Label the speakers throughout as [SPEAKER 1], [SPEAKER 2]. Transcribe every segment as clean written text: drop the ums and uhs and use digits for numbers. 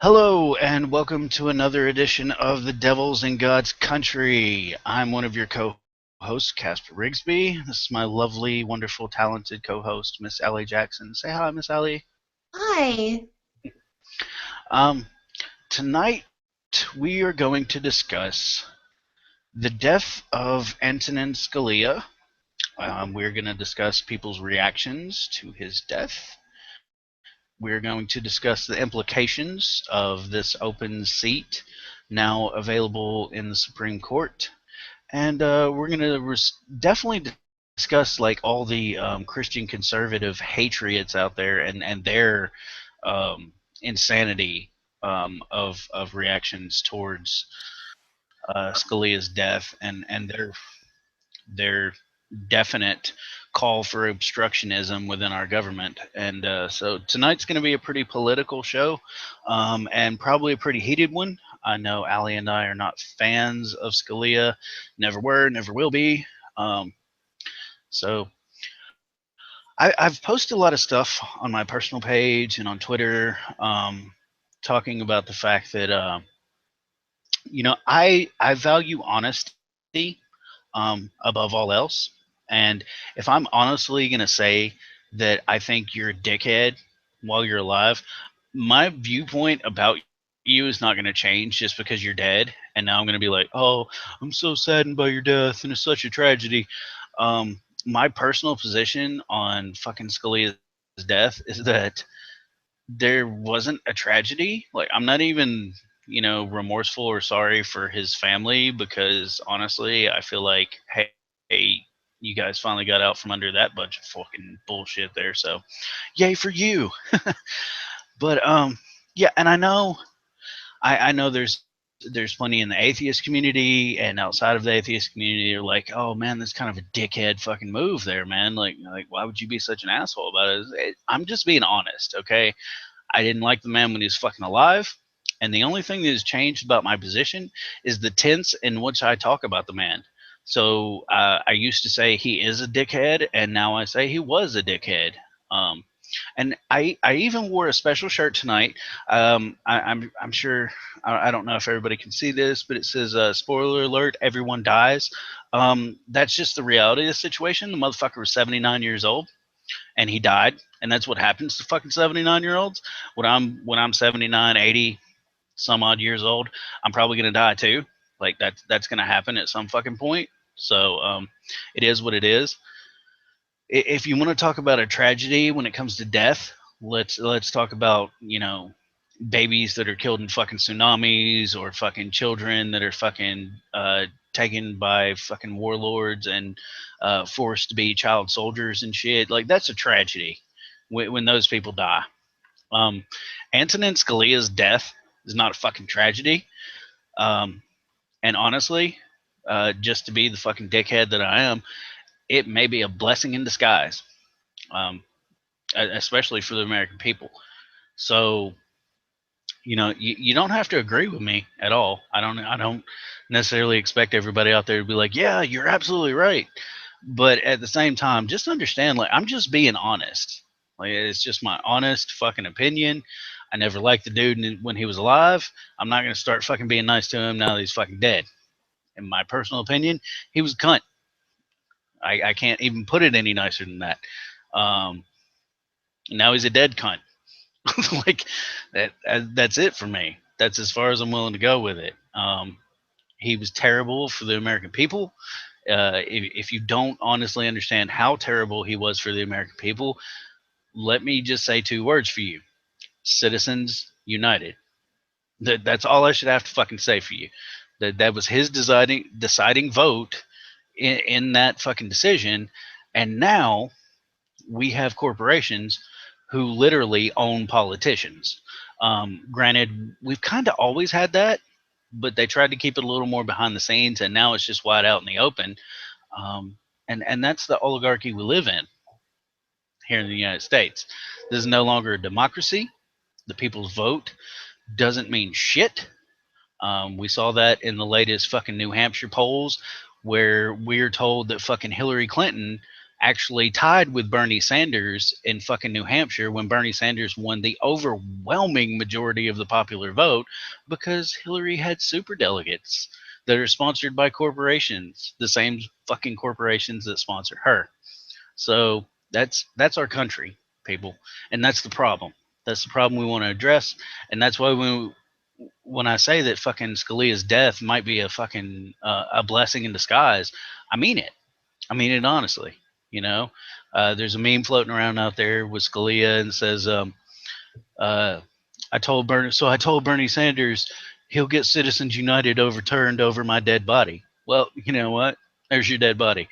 [SPEAKER 1] Hello, and welcome to another edition of The Devils in God's Country. I'm one of your co-hosts, Casper Rigsby. This is my lovely, wonderful, talented co-host, Miss Allie Jackson. Say hi, Miss Allie.
[SPEAKER 2] Hi.
[SPEAKER 1] Um, Tonight we are going to discuss the death of Antonin Scalia. We're going to discuss people's reactions to his death. We're going to discuss the implications of this open seat now available in the Supreme Court. And we're going to definitely discuss like all the Christian Conservative Hatriots out there and their insanity of reactions towards Scalia's death and their definite call for obstructionism within our government. And so tonight's going to be a pretty political show, and probably a pretty heated one. I know Allie and I are not fans of Scalia, never were, never will be. So I've posted a lot of stuff on my personal page and on Twitter, talking about the fact that I value honesty above all else. And if I'm honestly going to say that I think you're a dickhead while you're alive, my viewpoint about you is not going to change just because you're dead. And now I'm going to be like, oh, I'm so saddened by your death and it's such a tragedy. My personal position on fucking Scalia's death is that there wasn't a tragedy. Like, I'm not even, remorseful or sorry for his family because honestly, I feel like, hey, you guys finally got out from under that bunch of fucking bullshit there. So, yay for you. But yeah, and I know there's plenty in the atheist community and outside of the atheist community are like, oh man, that's kind of a dickhead fucking move there, man. Like why would you be such an asshole about it? I'm just being honest, okay? I didn't like the man when he was fucking alive. And the only thing that has changed about my position is the tense in which I talk about the man. So I used to say he is a dickhead, and now I say he was a dickhead. Um, and I even wore a special shirt tonight. I'm sure I don't know if everybody can see this, but it says spoiler alert: everyone dies. That's just the reality of the situation. The motherfucker was 79 years old and he died, and that's what happens to fucking 79-year-olds. When I'm 79, 80, some odd years old, I'm probably gonna die too. Like that's gonna happen at some fucking point. So it is what it is. If you want to talk about a tragedy when it comes to death, let's talk about babies that are killed in fucking tsunamis or fucking children that are fucking taken by fucking warlords and forced to be child soldiers and shit. Like that's a tragedy when those people die. Um, Antonin Scalia's death is not a fucking tragedy. Um, and honestly, just to be the fucking dickhead that I am, it may be a blessing in disguise, um, especially for the American people. So you don't have to agree with me at all. I don't necessarily expect everybody out there to be like, yeah, you're absolutely right. But at the same time, just understand, like, I'm just being honest. Like, it's just my honest fucking opinion. I never liked the dude when he was alive. I'm not gonna start fucking being nice to him now that he's fucking dead. In my personal opinion, he was a cunt. I can't even put it any nicer than that. Um, Now he's a dead cunt. Like that's it for me. That's as far as I'm willing to go with it. He was terrible for the American people. If you don't honestly understand how terrible he was for the American people, let me just say two words for you: Citizens United. That's all I should have to fucking say for you. That was his deciding vote in that fucking decision, and now we have corporations who literally own politicians. Granted, we've kind of always had that, but they tried to keep it a little more behind the scenes, and now it's just wide out in the open. Um, and that's the oligarchy we live in here in the United States. This is no longer a democracy. The people's vote doesn't mean shit. We saw that in the latest fucking New Hampshire polls, where we're told that fucking Hillary Clinton actually tied with Bernie Sanders in fucking New Hampshire when Bernie Sanders won the overwhelming majority of the popular vote because Hillary had superdelegates that are sponsored by corporations, the same fucking corporations that sponsor her. So that's our country, people, and that's the problem. That's the problem we want to address, and that's why when I say that fucking Scalia's death might be a fucking a blessing in disguise, I mean it. I mean it honestly. You know, there's a meme floating around out there with Scalia and says, I told Bernie Sanders he'll get Citizens United overturned over my dead body. Well, you know what? There's your dead body.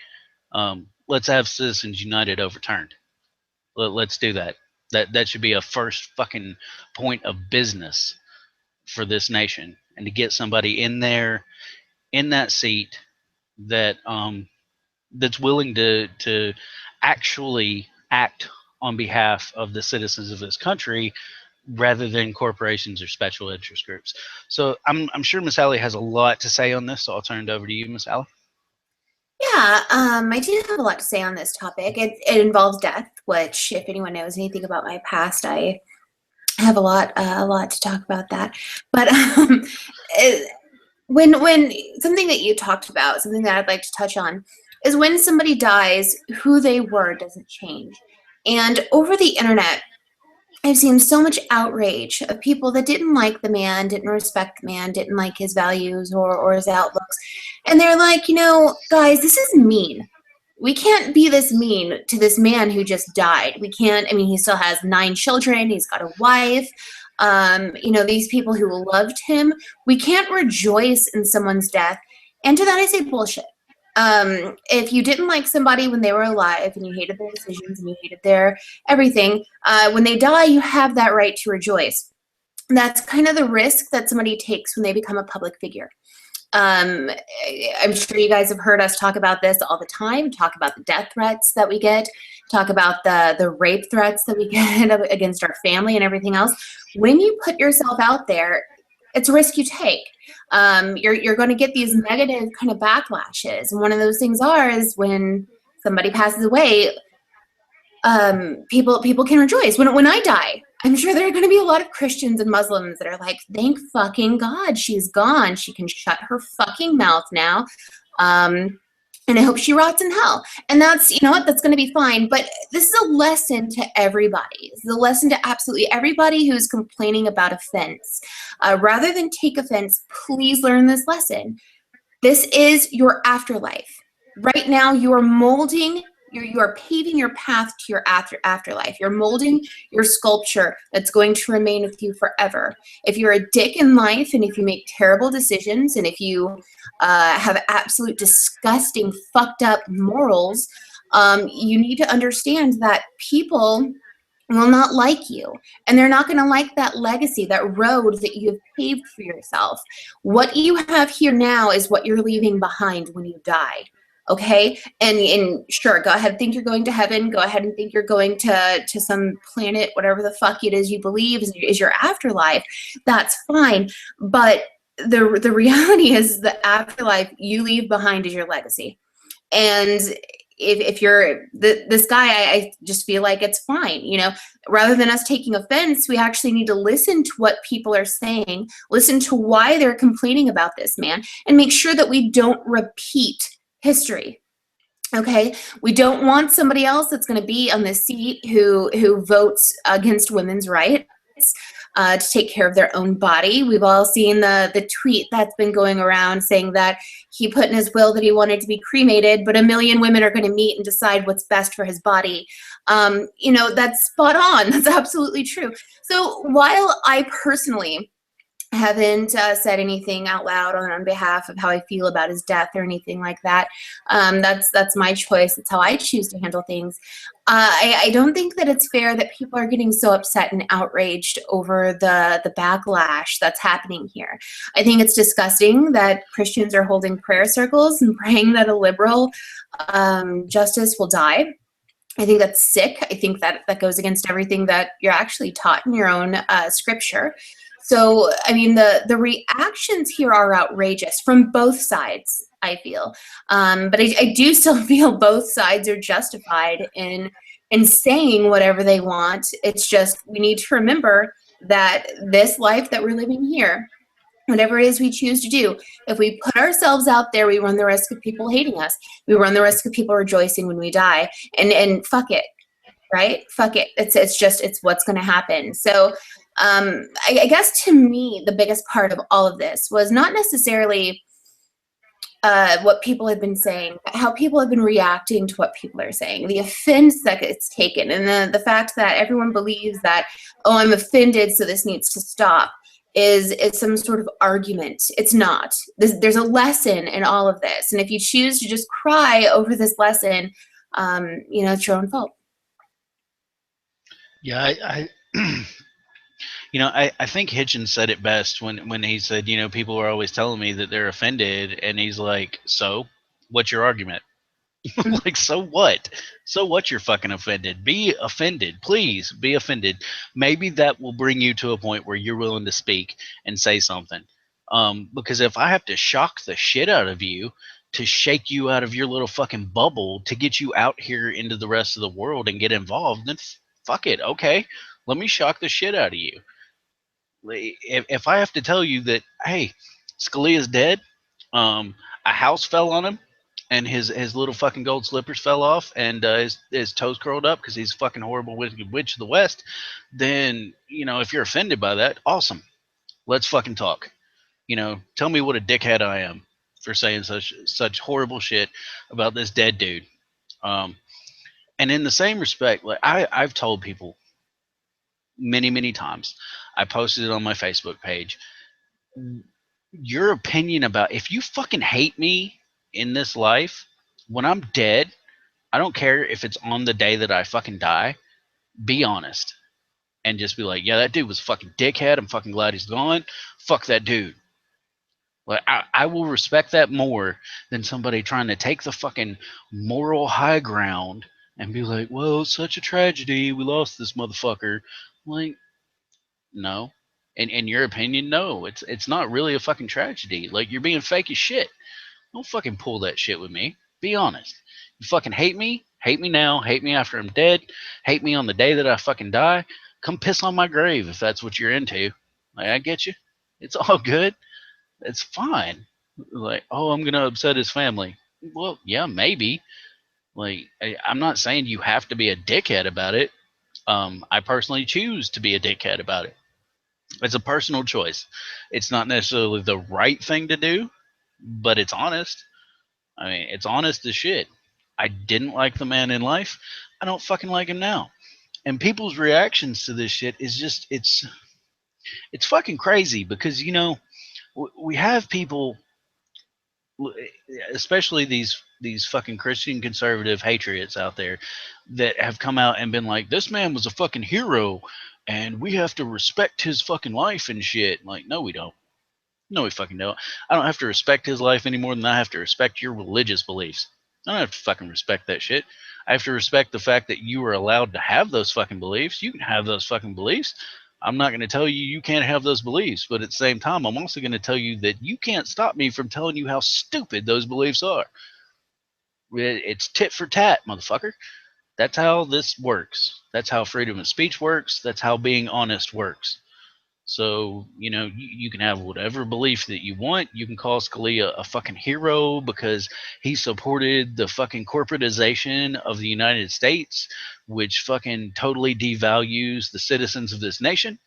[SPEAKER 1] Let's have Citizens United overturned. Let's do that. That should be a first fucking point of business for this nation, and to get somebody in there in that seat that that's willing to actually act on behalf of the citizens of this country rather than corporations or special interest groups. So I'm sure Miss Allie has a lot to say on this, so I'll turn it over to you, Miss Allie.
[SPEAKER 2] Yeah, I do have a lot to say on this topic. It involves death, which, if anyone knows anything about my past, I have a lot to talk about that. But when something that you talked about, something that I'd like to touch on, is when somebody dies, who they were doesn't change. And over the internet, I've seen so much outrage of people that didn't like the man, didn't respect the man, didn't like his values or his outlooks. And they're like, you know, guys, this is mean. We can't be this mean to this man who just died. We can't, I mean, he still has 9 children. He's got a wife. You know, these people who loved him, we can't rejoice in someone's death. And to that, I say bullshit. If you didn't like somebody when they were alive and you hated their decisions and you hated their everything, when they die, you have that right to rejoice. And that's kind of the risk that somebody takes when they become a public figure. I'm sure you guys have heard us talk about this all the time, talk about the death threats that we get, talk about the rape threats that we get against our family and everything else. When you put yourself out there, it's a risk you take. You're going to get these negative kind of backlashes. And one of those things is when somebody passes away, people can rejoice. When I die, I'm sure there are going to be a lot of Christians and Muslims that are like, thank fucking God she's gone. She can shut her fucking mouth now. And I hope she rots in hell. And that's, you know what, that's going to be fine. But this is a lesson to everybody. This is a lesson to absolutely everybody who's complaining about offense. Rather than take offense, please learn this lesson. This is your afterlife. Right now, you are molding, you are paving your path to your afterlife. You're molding your sculpture that's going to remain with you forever. If you're a dick in life, and if you make terrible decisions, and if you have absolute disgusting, fucked up morals, you need to understand that people will not like you, and they're not going to like that legacy, that road that you have paved for yourself. What you have here now is what you're leaving behind when you die. Okay, and sure, go ahead and think you're going to heaven. Go ahead and think you're going to some planet, whatever the fuck it is you believe is your afterlife. That's fine, but the reality is the afterlife you leave behind is your legacy. And if you're this guy, I just feel like it's fine. You know, rather than us taking offense, we actually need to listen to what people are saying, listen to why they're complaining about this man, and make sure that we don't repeat history. Okay, we don't want somebody else that's going to be on this seat who votes against women's rights to take care of their own body. We've all seen the tweet that's been going around saying that he put in his will that he wanted to be cremated, but 1 million women are going to meet and decide what's best for his body. You know, that's spot on. That's absolutely true. So while I personally haven't said anything out loud on behalf of how I feel about his death or anything like that. That's my choice. That's how I choose to handle things. I don't think that it's fair that people are getting so upset and outraged over the backlash that's happening here. I think it's disgusting that Christians are holding prayer circles and praying that a liberal justice will die. I think that's sick. I think that goes against everything that you're actually taught in your own scripture. So, I mean, the reactions here are outrageous from both sides. I feel. But I do still feel both sides are justified in saying whatever they want. It's just we need to remember that this life that we're living here, whatever it is we choose to do, if we put ourselves out there, we run the risk of people hating us. We run the risk of people rejoicing when we die. And fuck it, right? Fuck it. It's what's going to happen. So I guess to me, the biggest part of all of this was not necessarily what people have been saying, how people have been reacting to what people are saying, the offense that it's taken, and the fact that everyone believes that, oh, I'm offended, so this needs to stop, is some sort of argument. It's not. There's a lesson in all of this, and if you choose to just cry over this lesson, it's your own fault.
[SPEAKER 1] Yeah, I I think Hitchens said it best when he said, people are always telling me that they're offended, and he's like, so, what's your argument? Like, so what? So what you're fucking offended? Be offended. Please be offended. Maybe that will bring you to a point where you're willing to speak and say something. Because if I have to shock the shit out of you to shake you out of your little fucking bubble to get you out here into the rest of the world and get involved, then fuck it. Okay, let me shock the shit out of you. If I have to tell you that, hey, Scalia's dead, a house fell on him, and his little fucking gold slippers fell off, and his toes curled up because he's a fucking horrible wicked witch of the West, then, if you're offended by that, awesome. Let's fucking talk. Tell me what a dickhead I am for saying such horrible shit about this dead dude. And in the same respect, like I've told people many, many times, I posted it on my Facebook page, your opinion about, if you fucking hate me in this life, when I'm dead, I don't care if it's on the day that I fucking die, be honest. And just be like, yeah, that dude was a fucking dickhead. I'm fucking glad he's gone. Fuck that dude. Like, I will respect that more than somebody trying to take the fucking moral high ground and be like, well, it's such a tragedy. We lost this motherfucker. Like, no. In your opinion, no. It's not really a fucking tragedy. Like, you're being fake as shit. Don't fucking pull that shit with me. Be honest. You fucking hate me now, hate me after I'm dead, hate me on the day that I fucking die. Come piss on my grave if that's what you're into. Like, I get you. It's all good. It's fine. Like, oh, I'm gonna upset his family. Well, yeah, maybe. Like, I'm not saying you have to be a dickhead about it. I personally choose to be a dickhead about it. It's a personal choice. It's not necessarily the right thing to do, but it's honest. I mean, it's honest as shit. I didn't like the man in life. I don't fucking like him now. And people's reactions to this shit is just, it's fucking crazy because, we have people, especially these fucking Christian Conservative Hatriots out there, that have come out and been like, this man was a fucking hero and we have to respect his fucking life and shit. Like, no, we don't. No, we fucking don't. I don't have to respect his life any more than I have to respect your religious beliefs. I don't have to fucking respect that shit. I have to respect the fact that you are allowed to have those fucking beliefs. You can have those fucking beliefs. I'm not going to tell you you can't have those beliefs, but at the same time, I'm also going to tell you that you can't stop me from telling you how stupid those beliefs are. It's tit for tat, motherfucker. That's how this works. That's how freedom of speech works. That's how being honest works. So, you can have whatever belief that you want. You can call Scalia a fucking hero because he supported the fucking corporatization of the United States, which fucking totally devalues the citizens of this nation.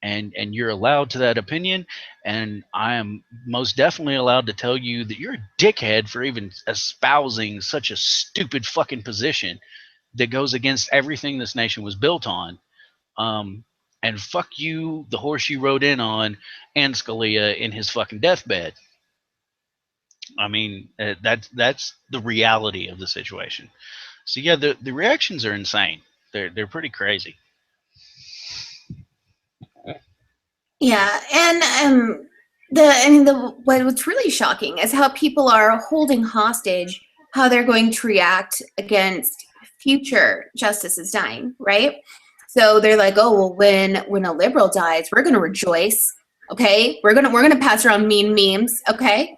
[SPEAKER 1] And you're allowed to that opinion. And I am most definitely allowed to tell you that you're a dickhead for even espousing such a stupid fucking position that goes against everything this nation was built on. And fuck you, the horse you rode in on, and Scalia in his fucking deathbed. I mean, that's the reality of the situation. So yeah, the reactions are insane. They're pretty crazy.
[SPEAKER 2] Yeah, and what's really shocking is how people are holding hostage how they're going to react against future justices dying, right? So they're like, oh well, when a liberal dies, we're gonna rejoice, okay? We're gonna pass around mean memes, okay?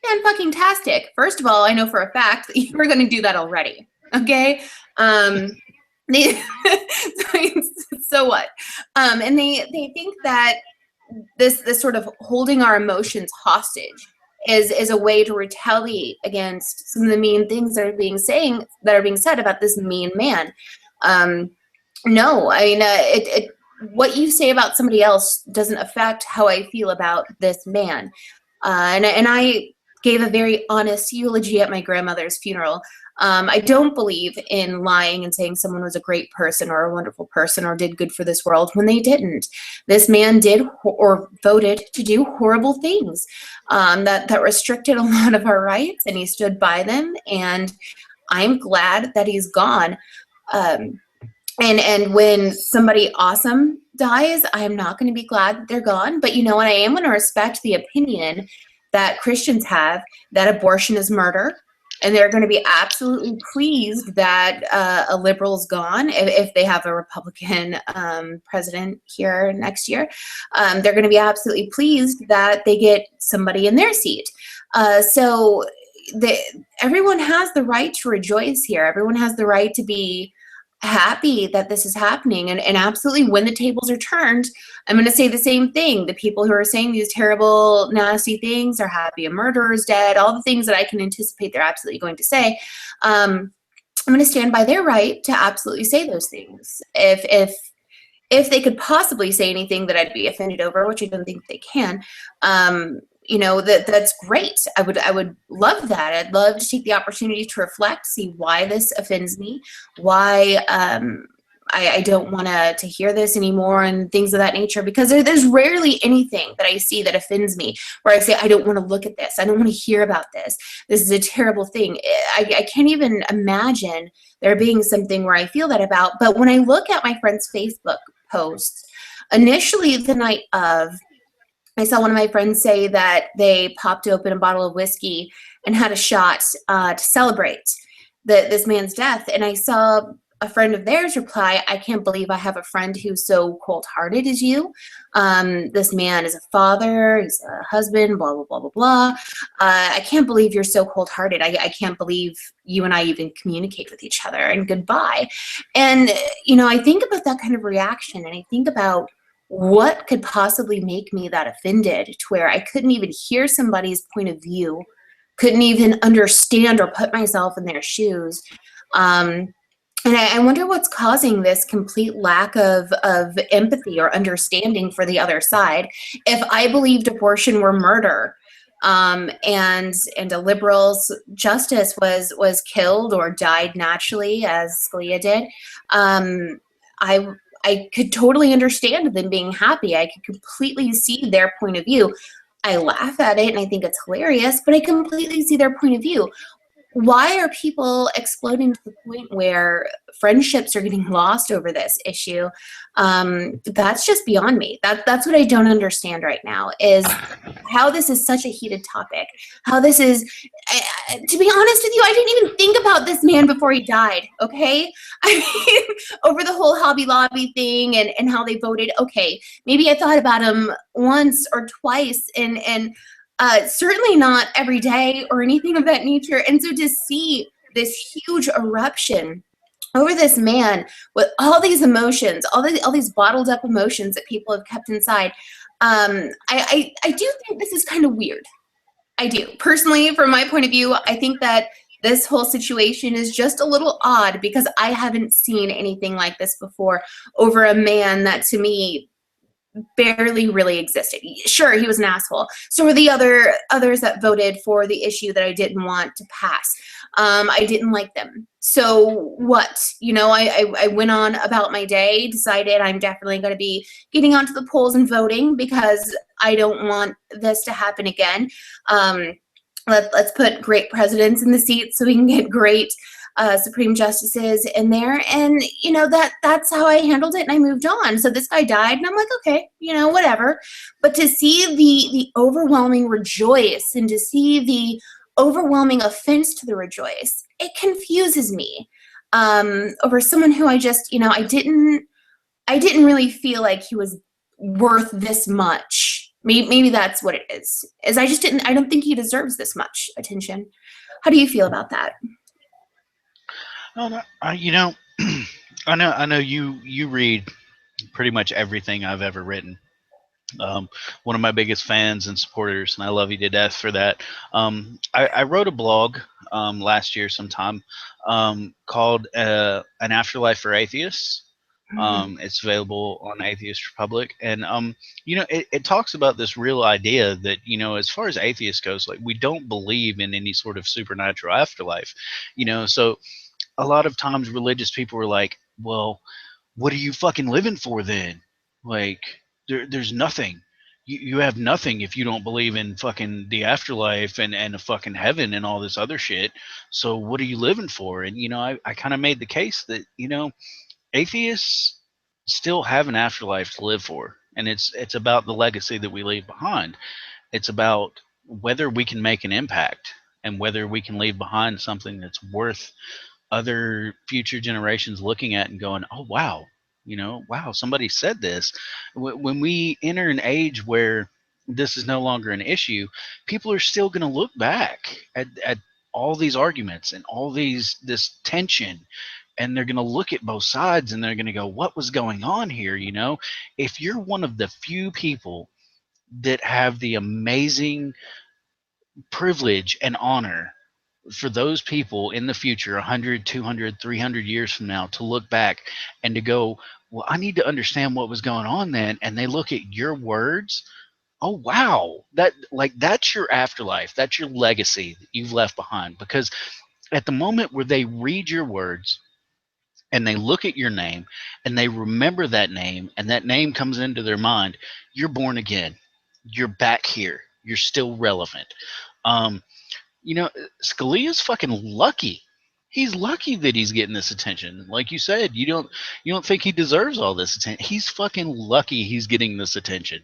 [SPEAKER 2] Fan-fucking-tastic. First of all, I know for a fact that you were going to do that already. Okay? So what? And they think that this sort of holding our emotions hostage is a way to retaliate against some of the mean things that are being said about this mean man. No, I mean, what you say about somebody else doesn't affect how I feel about this man. And I gave a very honest eulogy at my grandmother's funeral. I don't believe in lying and saying someone was a great person or a wonderful person or did good for this world when they didn't. This man did or voted to do horrible things that restricted a lot of our rights, and he stood by them. And I'm glad that he's gone. And when somebody awesome dies, I am not going to be glad that they're gone. But you know what? I am going to respect the opinion that Christians have that abortion is murder. And they're going to be absolutely pleased that a liberal's gone if they have a Republican president here next year. They're going to be absolutely pleased that they get somebody in their seat. So everyone has the right to rejoice here. Everyone has the right to be happy that this is happening. And absolutely, when the tables are turned, I'm going to say the same thing. The people who are saying these terrible, nasty things are happy a murderer is dead, all the things that I can anticipate they're absolutely going to say. I'm going to stand by their right to absolutely say those things. If they could possibly say anything that I'd be offended over, which I don't think they can, you know, that's great. I would love that. I'd love to take the opportunity to reflect, see why this offends me, why I don't want to hear this anymore and things of that nature, because there's rarely anything that I see that offends me where I say, I don't want to look at this. I don't want to hear about this. This is a terrible thing. I can't even imagine there being something where I feel that about. But when I look at my friend's Facebook posts, initially the night of, I saw one of my friends say that they popped open a bottle of whiskey and had a shot to celebrate this man's death. And I saw a friend of theirs reply, I can't believe I have a friend who's so cold-hearted as you. This man is a father, he's a husband, blah, blah, blah, blah, blah. I can't believe you're so cold-hearted. I can't believe you and I even communicate with each other, and goodbye. And, you know, I think about that kind of reaction, and I think about what could possibly make me that offended to where I couldn't even hear somebody's point of view, couldn't even understand or put myself in their shoes. And I wonder what's causing this complete lack of empathy or understanding for the other side. If I believed abortion were murder, and a liberal's justice was killed or died naturally, as Scalia did, I could totally understand them being happy. I could completely see their point of view. I laugh at it and I think it's hilarious, but I completely see their point of view. Why are people exploding to the point where friendships are getting lost over this issue? That's just beyond me. That's what I don't understand right now, is how this is such a heated topic. How this is, to be honest with you, I didn't even think about this man before he died, okay? I mean, over the whole Hobby Lobby thing and how they voted, okay, maybe I thought about him once or twice, and certainly not every day or anything of that nature. And so to see this huge eruption over this man with all these emotions, all these bottled up emotions that people have kept inside, I do think this is kind of weird. I do. Personally, from my point of view, I think that this whole situation is just a little odd because I haven't seen anything like this before over a man that, to me, barely really existed. Sure, he was an asshole. So were the others that voted for the issue that I didn't want to pass. I didn't like them. So what? You know, I went on about my day, decided I'm definitely going to be getting onto the polls and voting because I don't want this to happen again. Let's put great presidents in the seats so we can get great Supreme Justices in there. And, you know, that's how I handled it, and I moved on. So this guy died, and I'm like, okay, you know, whatever. But to see the overwhelming rejoice and to see the overwhelming offense to the rejoice, it confuses me over someone who I just, I didn't really feel like he was worth this much Maybe that's what it is I don't think he deserves this much attention. How do you feel about that?
[SPEAKER 1] No, no, I know you read pretty much everything I've ever written. One of my biggest fans and supporters, and I love you to death for that. I wrote a blog last year sometime called An Afterlife for Atheists. It's available on Atheist Republic, and it talks about this real idea that as far as atheists goes, like we don't believe in any sort of supernatural afterlife. So a lot of times religious people are like, well, what are you fucking living for then? Like, there's nothing. You have nothing if you don't believe in fucking the afterlife and a fucking heaven and all this other shit. So what are you living for? And I kind of made the case that atheists still have an afterlife to live for, and it's about the legacy that we leave behind. It's about whether we can make an impact and whether we can leave behind something that's worth other future generations looking at and going, oh wow, wow, somebody said this. When we enter an age where this is no longer an issue, people are still going to look back at all these arguments and all this tension, and they're going to look at both sides and they're going to go, what was going on here? If you're one of the few people that have the amazing privilege and honor for those people in the future 100, 200, 300 years from now to look back and to go, well, I need to understand what was going on then, and they look at your words, oh wow, that's your afterlife, that's your legacy that you've left behind. Because at the moment where they read your words and they look at your name and they remember that name and that name comes into their mind, you're born again, you're back here, you're still relevant. um, Scalia's fucking lucky. He's lucky that he's getting this attention. Like you said, you don't think he deserves all this attention. He's fucking lucky he's getting this attention.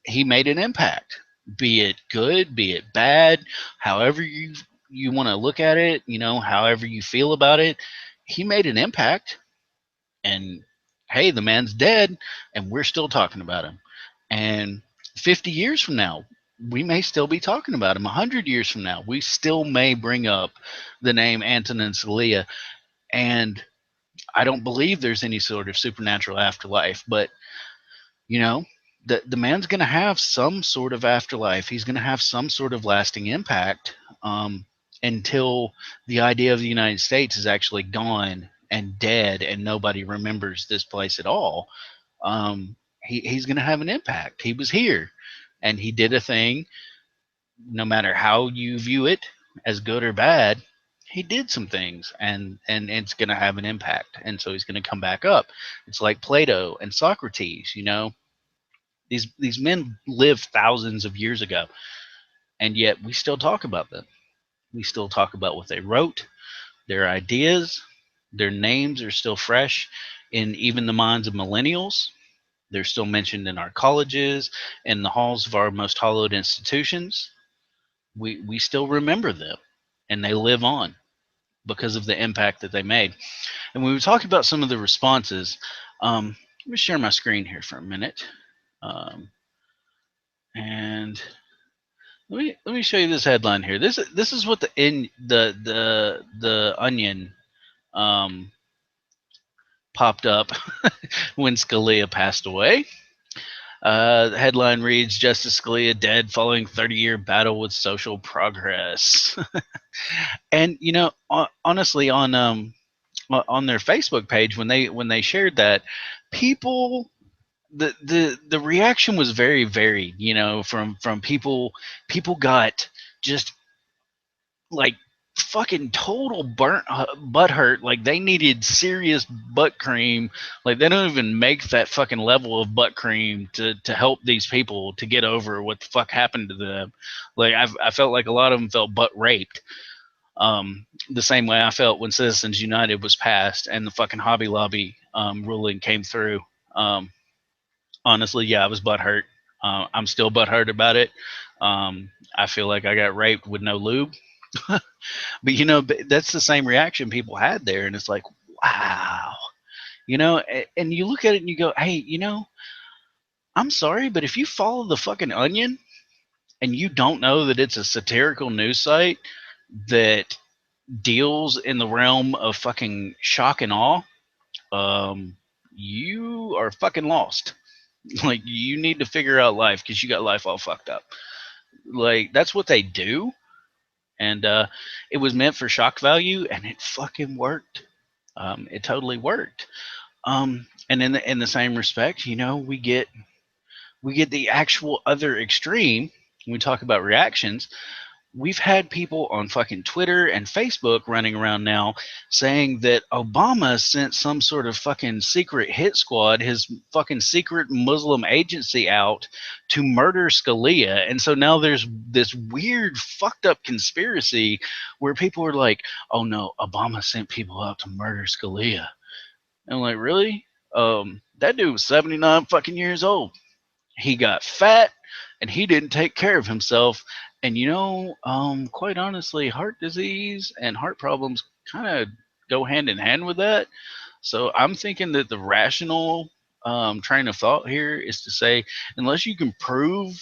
[SPEAKER 1] He made an impact, be it good, be it bad, however you want to look at it, however you feel about it. He made an impact, and hey, the man's dead, and we're still talking about him. And 50 years from now, we may still be talking about him. 100 years from now, we still may bring up the name Antonin Scalia. And I don't believe there's any sort of supernatural afterlife, but you know, the man's going to have some sort of afterlife. He's going to have some sort of lasting impact, until the idea of the United States is actually gone and dead and nobody remembers this place at all. He's going to have an impact. He was here and he did a thing. No matter how you view it, as good or bad, he did some things, and it's going to have an impact, and so he's going to come back up. It's like Plato and Socrates. These men lived thousands of years ago, and yet we still talk about them. We still talk about what they wrote, their ideas. Their names are still fresh in even the minds of millennials. They're still mentioned in our colleges and the halls of our most hallowed institutions. We still remember them, and they live on because of the impact that they made. And when we talk about some of the responses, let me share my screen here for a minute. And let me show you this headline here. This is what the Onion popped up when Scalia passed away. The headline reads, Justice Scalia dead following 30-year battle with social progress. And honestly, on their Facebook page, when they shared that, people, the reaction was very varied. From people got just like fucking total burnt butt hurt, like they needed serious butt cream. Like they don't even make that fucking level of butt cream to help these people to get over what the fuck happened to them. Like I felt like a lot of them felt butt raped, the same way I felt when Citizens United was passed and the fucking Hobby Lobby ruling came through. Honestly, yeah, I was butthurt. I'm still butthurt about it. I feel like I got raped with no lube. But that's the same reaction people had there, and it's like, wow, and you look at it and you go, hey, I'm sorry, but if you follow the fucking Onion and you don't know that it's a satirical news site that deals in the realm of fucking shock and awe, you are fucking lost. Like, you need to figure out life because you got life all fucked up. Like, that's what they do. And it was meant for shock value, and it fucking worked. It totally worked. And in the same respect, you know, we get the actual other extreme when we talk about reactions. We've had people on fucking Twitter and Facebook running around now saying that Obama sent some sort of fucking secret hit squad, his fucking secret Muslim agency, out to murder Scalia. And so now there's this weird fucked up conspiracy where people are like, oh no, Obama sent people out to murder Scalia. And I'm like, really? That dude was 79 fucking years old. He got fat and he didn't take care of himself. And you know, quite honestly, heart disease and heart problems kind of go hand in hand with that. So I'm thinking that the rational train of thought here is to say, unless you can prove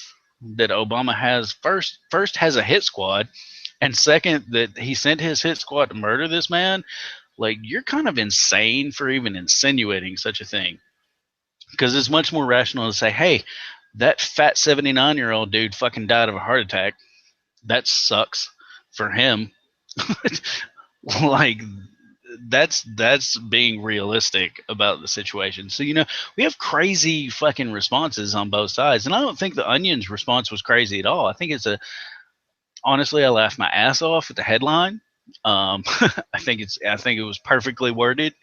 [SPEAKER 1] that Obama has first has a hit squad, and second that he sent his hit squad to murder this man, like, you're kind of insane for even insinuating such a thing. Because it's much more rational to say, hey, that fat 79-year-old dude fucking died of a heart attack. That sucks for him. Like, that's being realistic about the situation. So, you know, we have crazy fucking responses on both sides. And I don't think the Onion's response was crazy at all. I think honestly, I laughed my ass off at the headline. I think it was perfectly worded.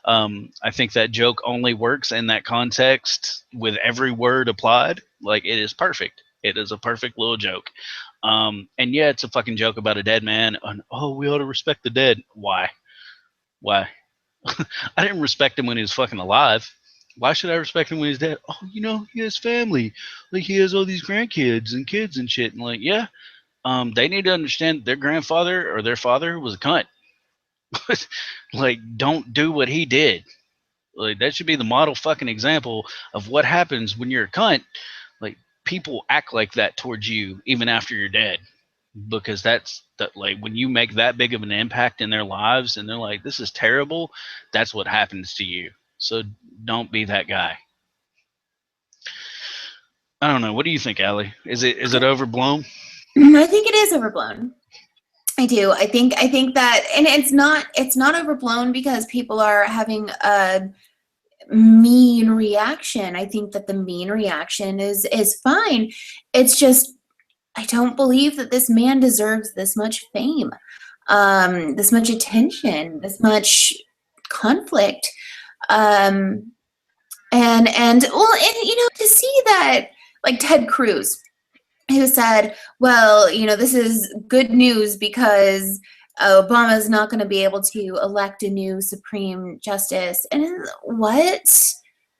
[SPEAKER 1] I think that joke only works in that context with every word applied. Like, it is perfect. It is a perfect little joke. And yeah, it's a fucking joke about a dead man. And, oh, we ought to respect the dead. Why? I didn't respect him when he was fucking alive. Why should I respect him when he's dead? Oh, you know, he has family. Like, he has all these grandkids and kids and shit. And like, yeah, they need to understand their grandfather or their father was a cunt. Like, don't do what he did. Like, that should be the model fucking example of what happens when you're a cunt. Like, people act like that towards you even after you're dead, because that's that. Like, when you make that big of an impact in their lives and they're like, this is terrible, that's what happens to you. So don't be that guy. I don't know. What do you think, Allie? Is it overblown?
[SPEAKER 2] I think it is overblown. I do. I think that, and it's not overblown because people are having a mean reaction. I think that the mean reaction is fine. It's just, I don't believe that this man deserves this much fame, this much attention, this much conflict. And well, and you know, to see that, like Ted Cruz, who said, well, you know, this is good news because Obama is not going to be able to elect a new Supreme Justice. And what?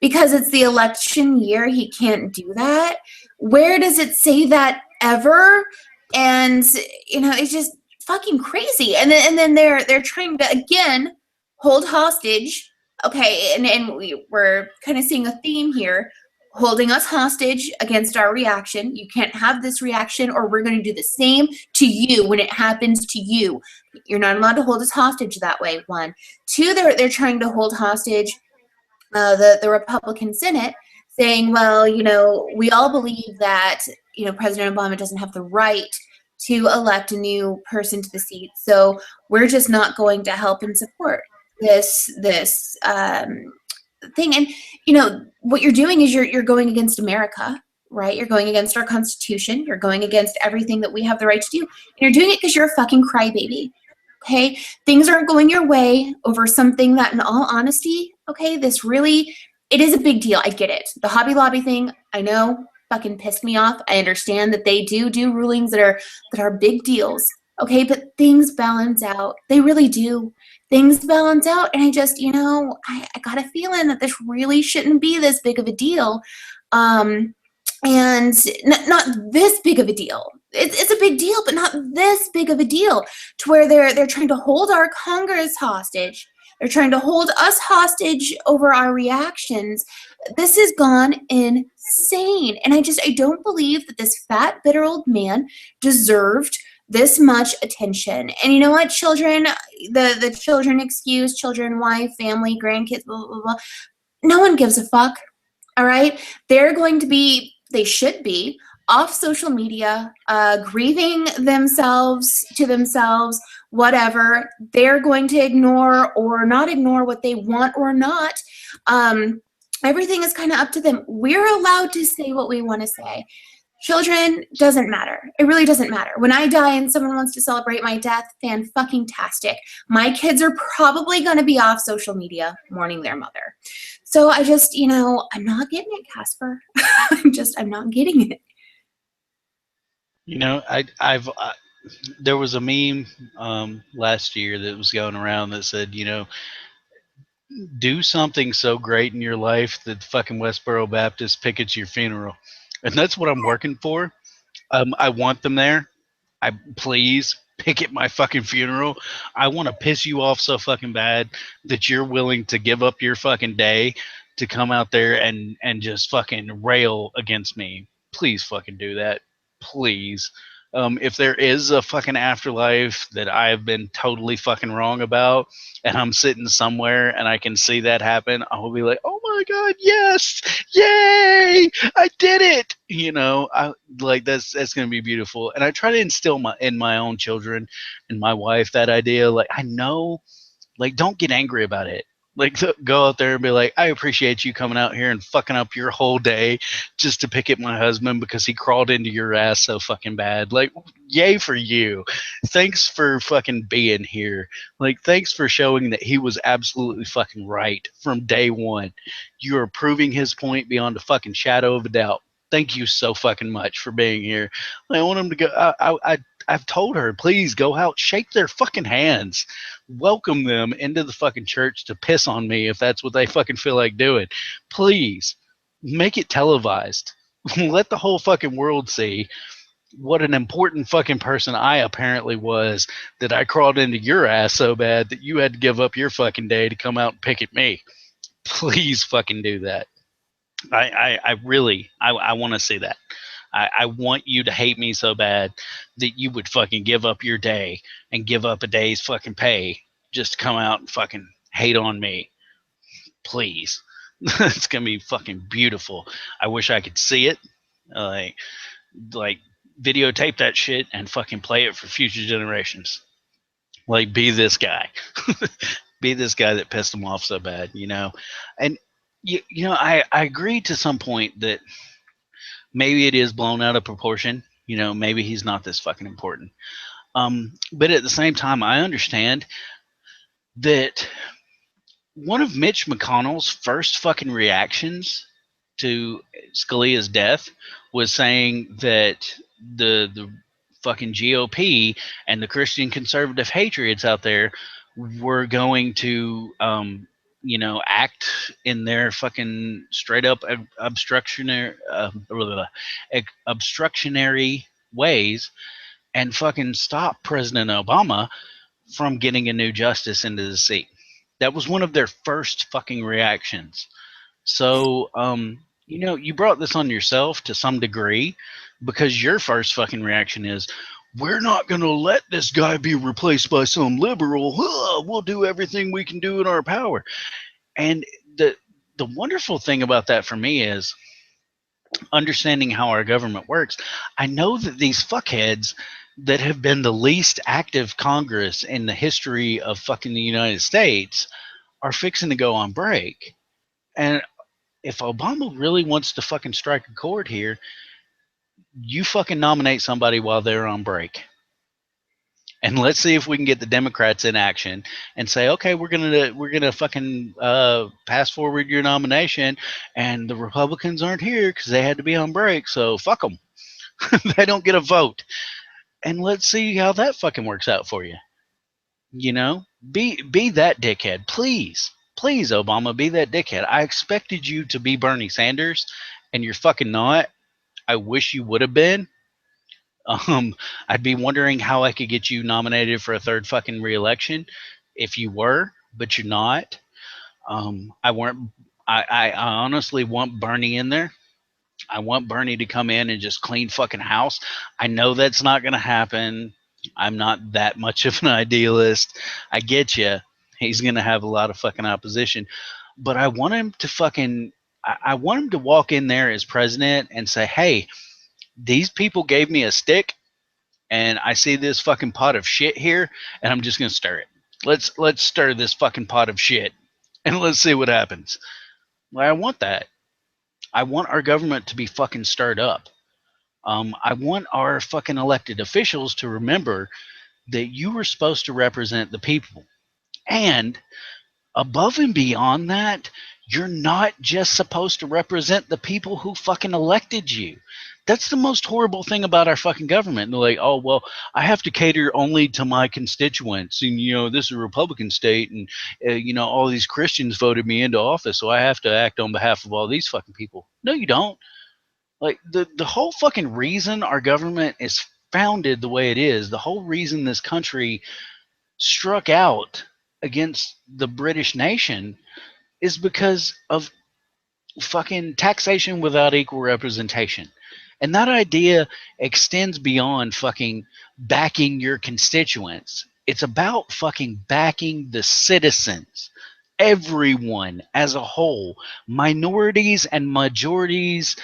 [SPEAKER 2] Because it's the election year, he can't do that? Where does it say that ever? And, you know, it's just fucking crazy. And then they're trying to, again, hold hostage. Okay, and we're kind of seeing a theme here, holding us hostage against our reaction. You can't have this reaction, or we're going to do the same to you when it happens to you. You're not allowed to hold us hostage that way, one. Two, they're trying to hold hostage the Republican Senate, saying, well, you know, we all believe that, you know, President Obama doesn't have the right to elect a new person to the seat, so we're just not going to help and support this thing. And you know what you're doing is you're going against America, right? You're going against our Constitution. You're going against everything that we have the right to do. And you're doing it because you're a fucking crybaby. Okay, things aren't going your way over something that, in all honesty, okay, this really, it is a big deal. I get it. The Hobby Lobby thing, I know, fucking pissed me off. I understand that they do rulings that are big deals. Okay, but things balance out. They really do. Things balance out, and I just, you know, I got a feeling that this really shouldn't be this big of a deal, and not this big of a deal. It's a big deal, but not this big of a deal, to where they're trying to hold our Congress hostage. They're trying to hold us hostage over our reactions. This has gone insane. And I don't believe that this fat, bitter old man deserved this much attention. And you know what, children, the children excuse, children, wife, family, grandkids, blah, blah, blah. No one gives a fuck. All right. They're going to be, they should be off social media, grieving themselves to themselves, whatever. They're going to ignore or not ignore what they want or not. Everything is kind of up to them. We're allowed to say what we want to say. Children, doesn't matter. It really doesn't matter. When I die and someone wants to celebrate my death, fan-fucking-tastic. My kids are probably going to be off social media mourning their mother. So I just, I'm not getting it, Casper. I'm not getting it.
[SPEAKER 1] There was a meme last year that was going around that said, do something so great in your life that fucking Westboro Baptist pickets your funeral. And that's what I'm working for. I want them there. Please picket my fucking funeral. I want to piss you off so fucking bad that you're willing to give up your fucking day to come out there and just fucking rail against me. Please fucking do that. Please. If there is a fucking afterlife that I've been totally fucking wrong about, and I'm sitting somewhere and I can see that happen, I will be like, oh my god, yes, yay, I did it. That's gonna be beautiful. And I try to instill in my own children and my wife that idea. Like, I know, like, don't get angry about it. Like, go out there and be like, I appreciate you coming out here and fucking up your whole day just to pick at my husband because he crawled into your ass so fucking bad. Like, yay for you. Thanks for fucking being here. Like, thanks for showing that he was absolutely fucking right from day one. You are proving his point beyond a fucking shadow of a doubt. Thank you so fucking much for being here. I want him to go. I've told her, please go out, shake their fucking hands, welcome them into the fucking church to piss on me if that's what they fucking feel like doing. Please make it televised. Let the whole fucking world see what an important fucking person I apparently was, that I crawled into your ass so bad that you had to give up your fucking day to come out and pick at me. Please fucking do that. I really want to see that. I want you to hate me so bad that you would fucking give up your day and give up a day's fucking pay just to come out and fucking hate on me. Please. It's going to be fucking beautiful. I wish I could see it. Like videotape that shit and fucking play it for future generations. Like, be this guy. Be this guy that pissed him off so bad, And, I agree to some point that maybe it is blown out of proportion. Maybe he's not this fucking important. But at the same time, I understand that one of Mitch McConnell's first fucking reactions to Scalia's death was saying that the fucking GOP and the Christian Conservative Hatriots out there were going to act in their fucking straight up obstructionary ways and fucking stop President Obama from getting a new justice into the seat. That was one of their first fucking reactions. So, you brought this on yourself to some degree because your first fucking reaction is, we're not going to let this guy be replaced by some liberal. We'll do everything we can do in our power. And the wonderful thing about that for me is understanding how our government works. I know that these fuckheads that have been the least active Congress in the history of fucking the United States are fixing to go on break. And if Obama really wants to fucking strike a chord here, you fucking nominate somebody while they're on break. And let's see if we can get the Democrats in action and say, okay, we're gonna fucking pass forward your nomination, and the Republicans aren't here because they had to be on break, so fuck them. They don't get a vote. And let's see how that fucking works out for you. Be that dickhead, please. Please, Obama, be that dickhead. I expected you to be Bernie Sanders, and you're fucking not. I wish you would have been. I'd be wondering how I could get you nominated for a third fucking re-election if you were. but you're not. I weren't. I honestly want Bernie in there. I want Bernie to come in and just clean fucking house. I know that's not going to happen. I'm not that much of an idealist. I get you. He's going to have a lot of fucking opposition, but I want him to fucking. I want him to walk in there as president and say, "Hey, these people gave me a stick, and I see this fucking pot of shit here, and I'm just going to stir it. Let's stir this fucking pot of shit, and let's see what happens." Well, I want that. I want our government to be fucking stirred up. I want our fucking elected officials to remember that you were supposed to represent the people. And above and beyond that, you're not just supposed to represent the people who fucking elected you. That's the most horrible thing about our fucking government. And they're like, oh, well, I have to cater only to my constituents. And, this is a Republican state. And, all these Christians voted me into office. So I have to act on behalf of all these fucking people. No, you don't. Like the whole fucking reason our government is founded the way it is, the whole reason this country struck out against the British nation is because of fucking taxation without equal representation. And that idea extends beyond fucking backing your constituents. It's about fucking backing the citizens, everyone as a whole, minorities and majorities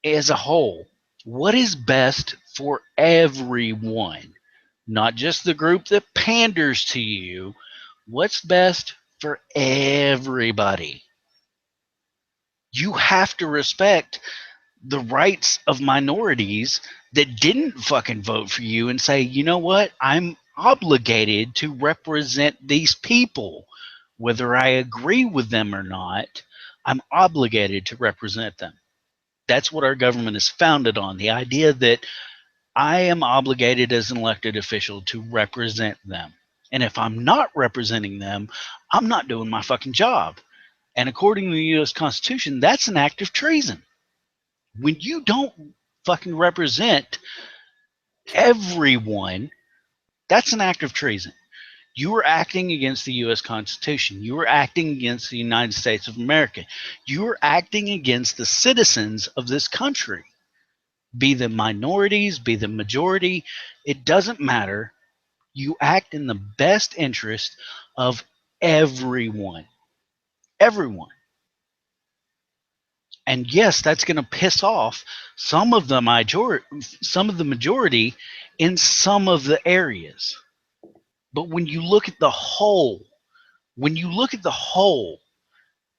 [SPEAKER 1] as a whole. What is best for everyone? Not just the group that panders to you. What's best for everybody? You have to respect the rights of minorities that didn't fucking vote for you and say, you know what? I'm obligated to represent these people. Whether I agree with them or not, I'm obligated to represent them. That's what our government is founded on, the idea that I am obligated as an elected official to represent them. And if I'm not representing them, I'm not doing my fucking job. And according to the U.S. Constitution, that's an act of treason. When you don't fucking represent everyone, that's an act of treason. You are acting against the U.S. Constitution. You are acting against the United States of America. You are acting against the citizens of this country. Be the minorities, be the majority, it doesn't matter. You act in the best interest of everyone. Everyone. And yes, that's going to piss off some of the majority in some of the areas. But when you look at the whole,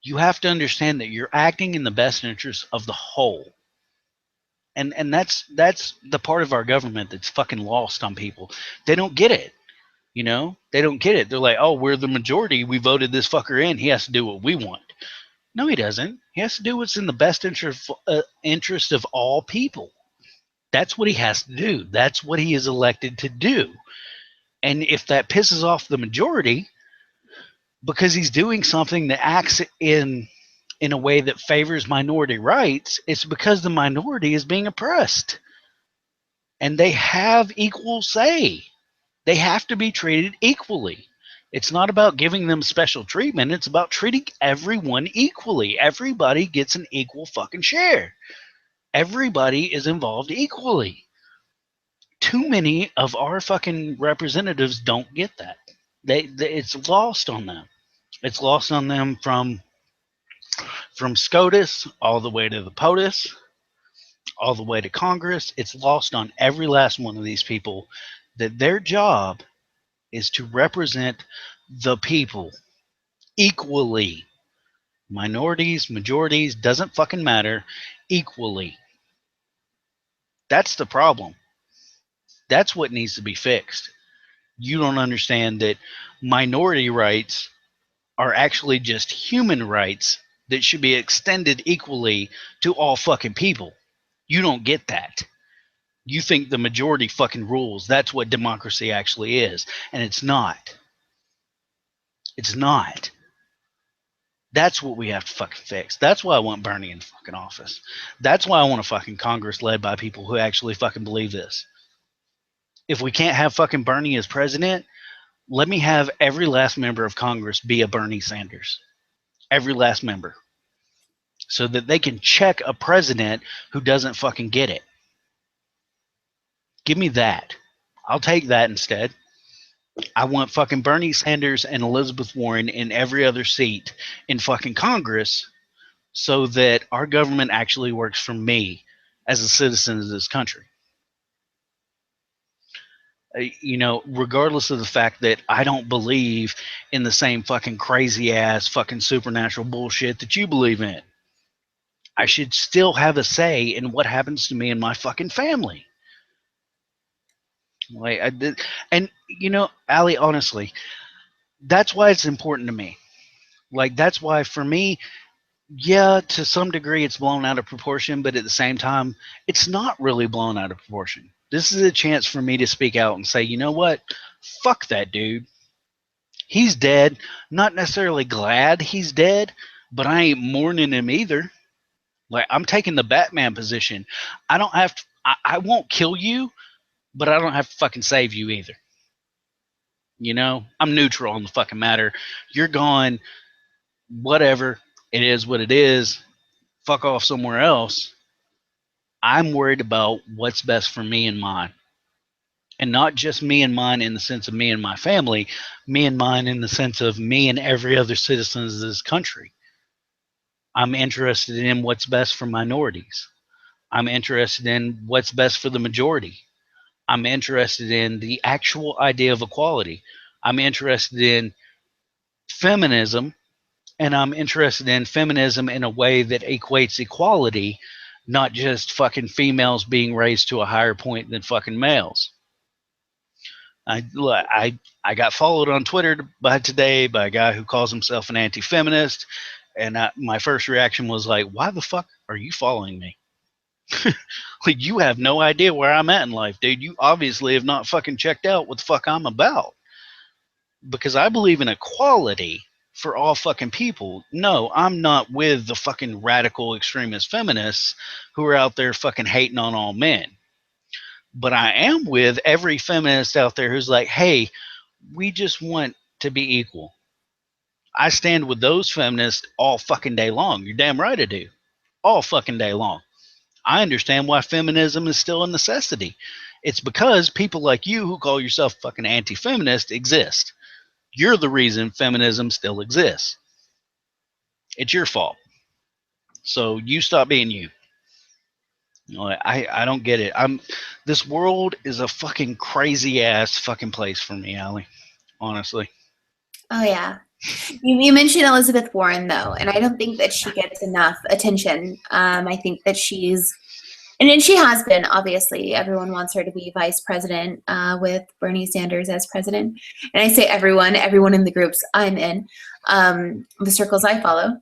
[SPEAKER 1] you have to understand that you're acting in the best interest of the whole. And that's the part of our government that's fucking lost on people. They don't get it. They don't get it. They're like, oh, we're the majority. We voted this fucker in. He has to do what we want. No, he doesn't. He has to do what's in the best interest of all people. That's what he has to do. That's what he is elected to do. And if that pisses off the majority because he's doing something that acts in a way that favors minority rights, it's because the minority is being oppressed. And they have equal say. They have to be treated equally. It's not about giving them special treatment. It's about treating everyone equally. Everybody gets an equal fucking share. Everybody is involved equally. Too many of our fucking representatives don't get that. It's lost on them. It's lost on them from SCOTUS all the way to the POTUS, all the way to Congress. It's lost on every last one of these people that their job is to represent the people equally. Minorities, majorities, doesn't fucking matter, equally. That's the problem. That's what needs to be fixed. You don't understand that minority rights are actually just human rights that should be extended equally to all fucking people. You don't get that. You think the majority fucking rules. That's what democracy actually is. And it's not. It's not. That's what we have to fucking fix. That's why I want Bernie in fucking office. That's why I want a fucking Congress led by people who actually fucking believe this. If we can't have fucking Bernie as president, Let me have every last member of Congress be a Bernie Sanders. Every last member. So that they can check a president who doesn't fucking get it. Give me that. I'll take that instead. I want fucking Bernie Sanders and Elizabeth Warren in every other seat in fucking Congress so that our government actually works for me as a citizen of this country. You know, regardless of the fact that I don't believe in the same fucking crazy ass fucking supernatural bullshit that you believe in, I should still have a say in what happens to me and my fucking family. Like I did, and you know, Allie, honestly, that's why it's important to me. Like that's why for me, yeah, to some degree it's blown out of proportion, but at the same time, it's not really blown out of proportion. This is a chance for me to speak out and say, you know what? Fuck that dude. He's dead. Not necessarily glad he's dead, but I ain't mourning him either. Like I'm taking the Batman position. I don't have to, I won't kill you, but I don't have to fucking save you either. You know, I'm neutral on the fucking matter. You're gone, whatever. It is what it is. Fuck off somewhere else. I'm worried about what's best for me and mine. And not just me and mine in the sense of me and my family, me and mine in the sense of me and every other citizen of this country. I'm interested in what's best for minorities. I'm interested in what's best for the majority. I'm interested in the actual idea of equality. I'm interested in feminism, and I'm interested in feminism in a way that equates equality, not just fucking females being raised to a higher point than fucking males. I got followed on Twitter today by a guy who calls himself an anti-feminist, and my first reaction was like, "Why the fuck are you following me? Like you have no idea where I'm at in life, dude. You obviously have not fucking checked out what the fuck I'm about." Because I believe in equality for all fucking people. No, I'm not with the fucking radical extremist feminists who are out there fucking hating on all men. But I am with every feminist out there who's like, hey, we just want to be equal. I stand with those feminists all fucking day long. You're damn right I do. All fucking day long. I understand why feminism is still a necessity. It's because people like you who call yourself fucking anti-feminist exist. You're the reason feminism still exists. It's your fault. So you stop being you. I don't get it. This world is a fucking crazy ass fucking place for me, Allie. Honestly.
[SPEAKER 2] Oh yeah. You mentioned Elizabeth Warren though, and I don't think that she gets enough attention. I think that and she has been, obviously. Everyone wants her to be vice president with Bernie Sanders as president. And I say everyone in the groups I'm in, the circles I follow.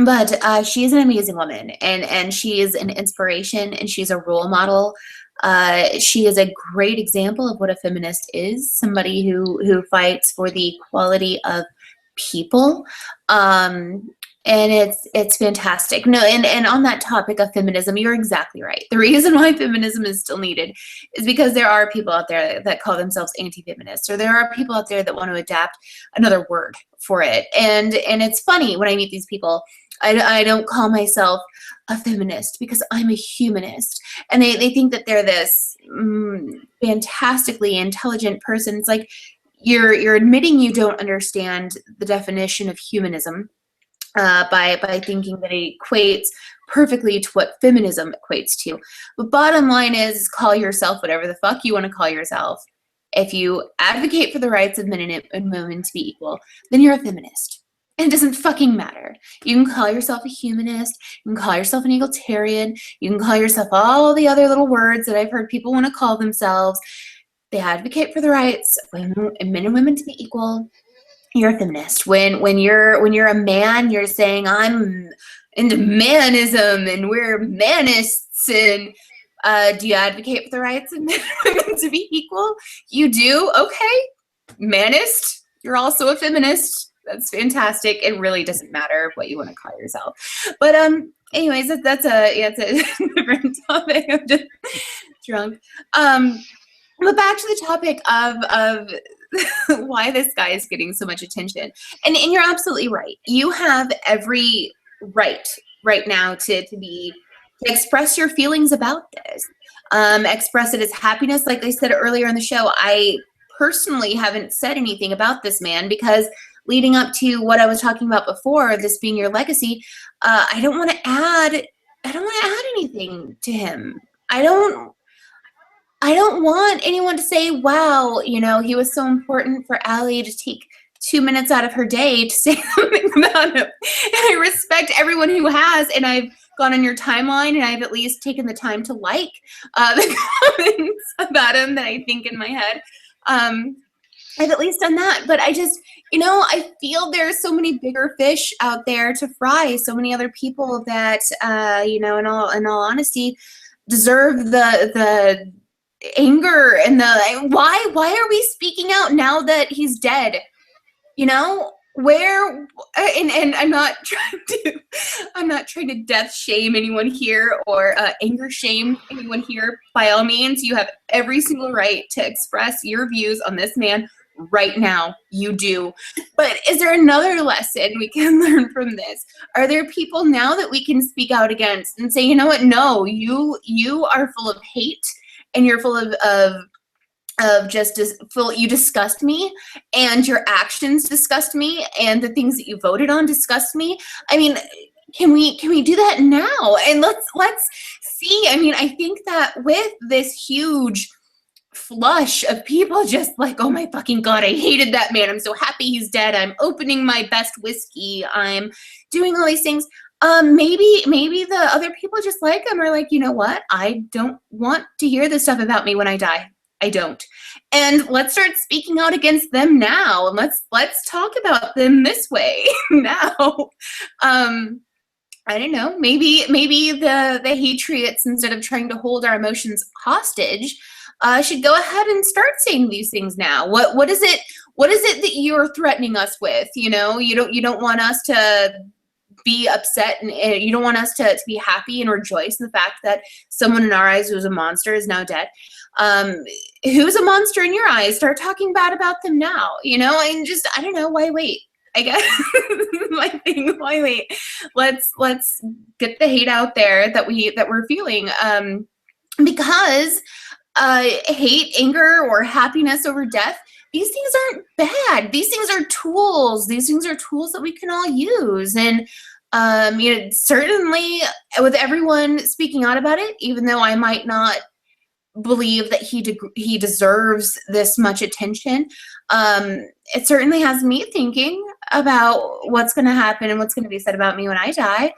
[SPEAKER 2] But she is an amazing woman, and she is an inspiration, and she's a role model. She is a great example of what a feminist is, somebody who fights for the equality of people. And it's fantastic. No, and on that topic of feminism, you're exactly right. The reason why feminism is still needed is because there are people out there that call themselves anti-feminists, or there are people out there that want to adapt another word for it. And it's funny when I meet these people. I don't call myself a feminist because I'm a humanist, and they think that they're this fantastically intelligent person. It's like you're admitting you don't understand the definition of humanism. By thinking that it equates perfectly to what feminism equates to. But bottom line is call yourself whatever the fuck you want to call yourself. If you advocate for the rights of men and women to be equal, then you're a feminist. And it doesn't fucking matter. You can call yourself a humanist. You can call yourself an egalitarian. You can call yourself all the other little words that I've heard people want to call themselves. They advocate for the rights of men and women to be equal. You're a feminist. When you're a man, you're saying I'm into manism and we're manists. And do you advocate for the rights of men and women to be equal? You do? Okay, manist. You're also a feminist. That's fantastic. It really doesn't matter what you want to call yourself. But anyways, that's a different topic. I'm just drunk. But back to the topic of why this guy is getting so much attention. And you're absolutely right. You have every right now to express your feelings about this. Express it as happiness. Like I said earlier in the show, I personally haven't said anything about this man because leading up to what I was talking about before, this being your legacy, I don't want to add anything to him. I don't want anyone to say, wow, he was so important for Allie to take 2 minutes out of her day to say something about him. And I respect everyone who has, and I've gone on your timeline and I've at least taken the time to like the comments about him that I think in my head. I've at least done that, but I just, I feel there's so many bigger fish out there to fry, so many other people that, in all honesty, deserve the anger and the why are we speaking out now that he's dead? Where and I'm not trying to death shame anyone here or anger shame anyone here. By all means, you have every single right to express your views on this man right now. You do. But is there another lesson we can learn from this? Are there people now that we can speak out against and say, you know what? No, you are full of hate and you're full of you disgust me, and your actions disgust me, and the things that you voted on disgust me. I mean, can we do that now? And let's see. I mean, I think that with this huge flush of people just like, oh my fucking God, I hated that man. I'm so happy he's dead. I'm opening my best whiskey. I'm doing all these things. Maybe the other people just like him are like, you know what? I don't want to hear this stuff about me when I die. I don't. And let's start speaking out against them now. And let's talk about them this way now. I don't know. Maybe the Hatriots, instead of trying to hold our emotions hostage, should go ahead and start saying these things now. What is it that you're threatening us with? You don't want us to be upset, and you don't want us to be happy and rejoice in the fact that someone in our eyes who was a monster is now dead. Who's a monster in your eyes? Start talking bad about them now, and just, I don't know, why wait? I guess my thing, why wait? Let's get the hate out there that we're feeling, because hate, anger, or happiness over death, these things aren't bad. These things are tools. These things are tools that we can all use. And certainly with everyone speaking out about it, even though I might not believe that he deserves this much attention, it certainly has me thinking about what's going to happen and what's going to be said about me when I die.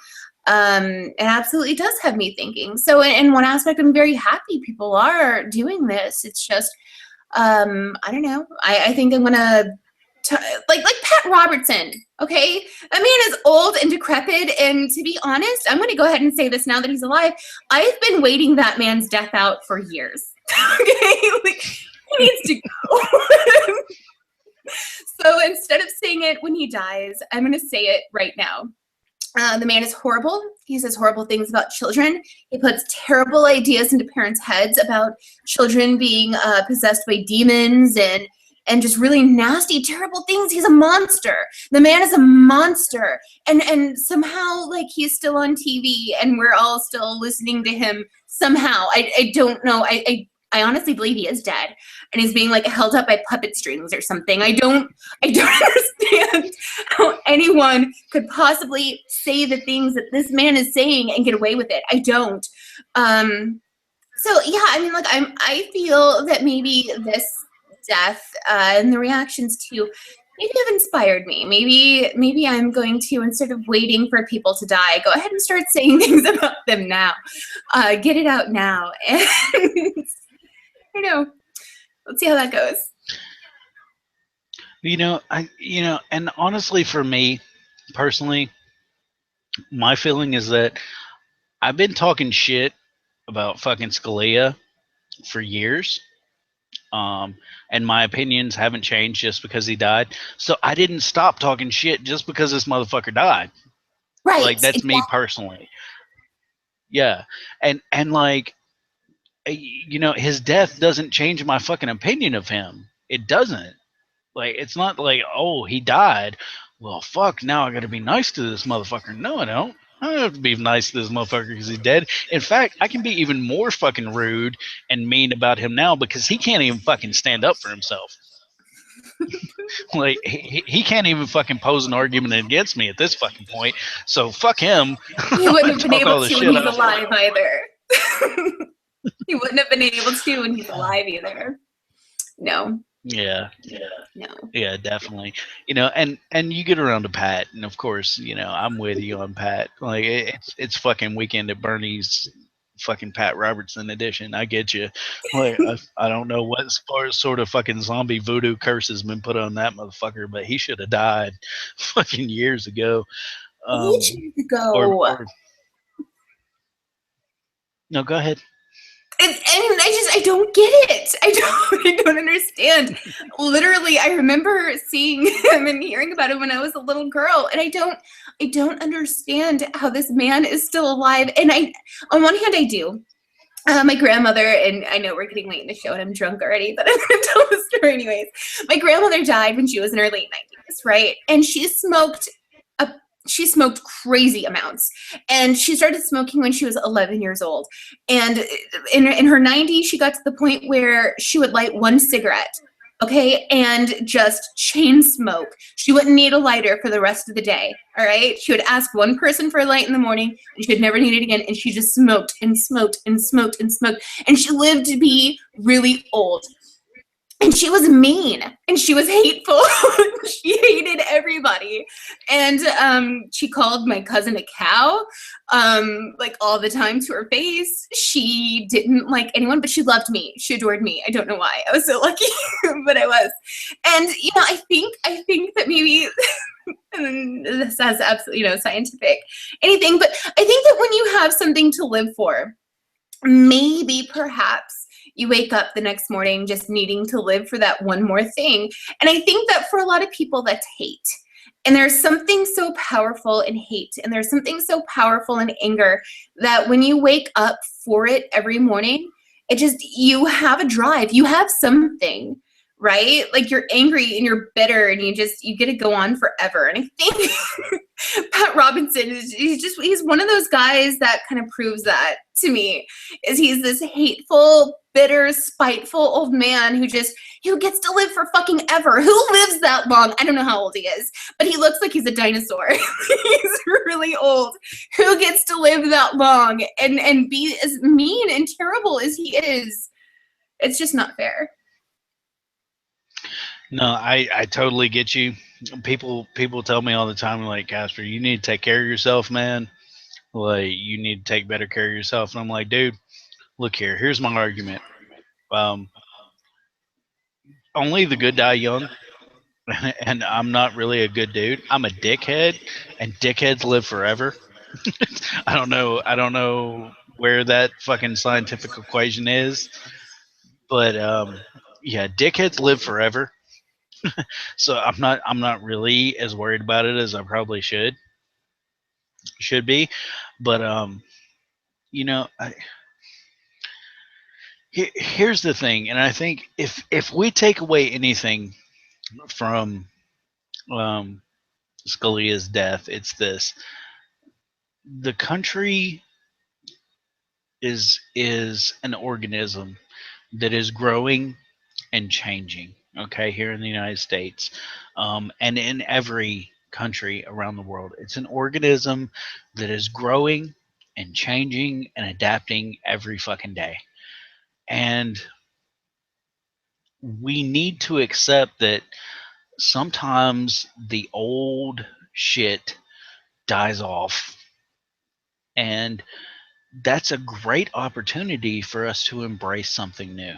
[SPEAKER 2] It absolutely does have me thinking. So in one aspect, I'm very happy people are doing this. It's just, I don't know. I think I'm gonna like Pat Robertson. Okay, that man is old and decrepit, and to be honest, I'm gonna go ahead and say this now that he's alive. I've been waiting that man's death out for years. Okay, like, he needs to go. So instead of saying it when he dies, I'm gonna say it right now. The man is horrible. He says horrible things about children. He puts terrible ideas into parents' heads about children being possessed by demons and just really nasty, terrible things. He's a monster. The man is a monster. And somehow, like, he's still on TV and we're all still listening to him somehow. I don't know. I honestly believe he is dead and he's being like held up by puppet strings or something. I don't understand how anyone could possibly say the things that this man is saying and get away with it. I don't. So yeah, I mean, like, I feel that maybe this death and the reactions to maybe have inspired me. Maybe I'm going to, instead of waiting for people to die, go ahead and start saying things about them now. Get it out now. And I don't know. Let's see how that goes.
[SPEAKER 1] And honestly, for me personally, my feeling is that I've been talking shit about fucking Scalia for years. And my opinions haven't changed just because he died. So I didn't stop talking shit just because this motherfucker died.
[SPEAKER 2] Right.
[SPEAKER 1] Like, that's me personally. Yeah. And like, his death doesn't change my fucking opinion of him. It doesn't. Like, it's not like, oh, he died. Well, fuck, now I gotta be nice to this motherfucker. No, I don't. I don't have to be nice to this motherfucker because he's dead. In fact, I can be even more fucking rude and mean about him now because he can't even fucking stand up for himself. Like, he can't even fucking pose an argument against me at this fucking point. So fuck him.
[SPEAKER 2] He wouldn't have been
[SPEAKER 1] Talk all
[SPEAKER 2] able
[SPEAKER 1] the
[SPEAKER 2] to when
[SPEAKER 1] shit
[SPEAKER 2] he's
[SPEAKER 1] out.
[SPEAKER 2] alive either. He wouldn't have been able to when he's alive either. No.
[SPEAKER 1] Yeah.
[SPEAKER 2] No.
[SPEAKER 1] Yeah, definitely. And you get around to Pat, and of course, I'm with you on Pat. Like, it's fucking Weekend at Bernie's fucking Pat Robertson edition. I get you. Like, I don't know what sort of fucking zombie voodoo curse has been put on that motherfucker, but he should have died fucking years ago.
[SPEAKER 2] Ages
[SPEAKER 1] Or
[SPEAKER 2] ago.
[SPEAKER 1] no, go ahead.
[SPEAKER 2] And I don't get it. I don't understand. Literally, I remember seeing him and hearing about him when I was a little girl, and I don't understand how this man is still alive. And on one hand, I do. My grandmother, and I know we're getting late in the show and I'm drunk already, but I'm going to tell the story anyways. My grandmother died when she was in her late 90s, right? And she smoked crazy amounts. And she started smoking when she was 11 years old. And in her 90s, she got to the point where she would light one cigarette, okay, and just chain smoke. She wouldn't need a lighter for the rest of the day, all right? She would ask one person for a light in the morning, and she would never need it again, and she just smoked and smoked and smoked and smoked. And she lived to be really old. And she was mean, and she was hateful. She hated everybody. And she called my cousin a cow, like all the time to her face. She didn't like anyone, but she loved me. She adored me. I don't know why. I was so lucky, but I was. And, I think that maybe and this has absolutely no scientific anything, but I think that when you have something to live for, maybe perhaps you wake up the next morning just needing to live for that one more thing. And I think that for a lot of people, that's hate. And there's something so powerful in hate, and there's something so powerful in anger that when you wake up for it every morning, you have a drive, you have something, right? Like, you're angry and you're bitter and you get to go on forever. And I think Pat Robinson he's one of those guys that kind of proves that to me. Is he's this hateful, bitter, spiteful old man who gets to live for fucking ever. Who lives that long? I don't know how old he is, but he looks like he's a dinosaur. He's really old. Who gets to live that long and be as mean and terrible as he is? It's just not fair.
[SPEAKER 1] No, I totally get you. People tell me all the time, like, Casper, you need to take care of yourself, man. Like, you need to take better care of yourself. And I'm like, dude, look here. Here's my argument. Only the good die young, and I'm not really a good dude. I'm a dickhead, and dickheads live forever. I don't know where that fucking scientific equation is, but yeah, dickheads live forever. So I'm not really as worried about it as I probably should be. But here's the thing, and I think if we take away anything from Scalia's death, it's this: the country is an organism that is growing and changing. Okay, here in the United States, and in every country around the world, it's an organism that is growing and changing and adapting every fucking day. And we need to accept that sometimes the old shit dies off. And that's a great opportunity for us to embrace something new,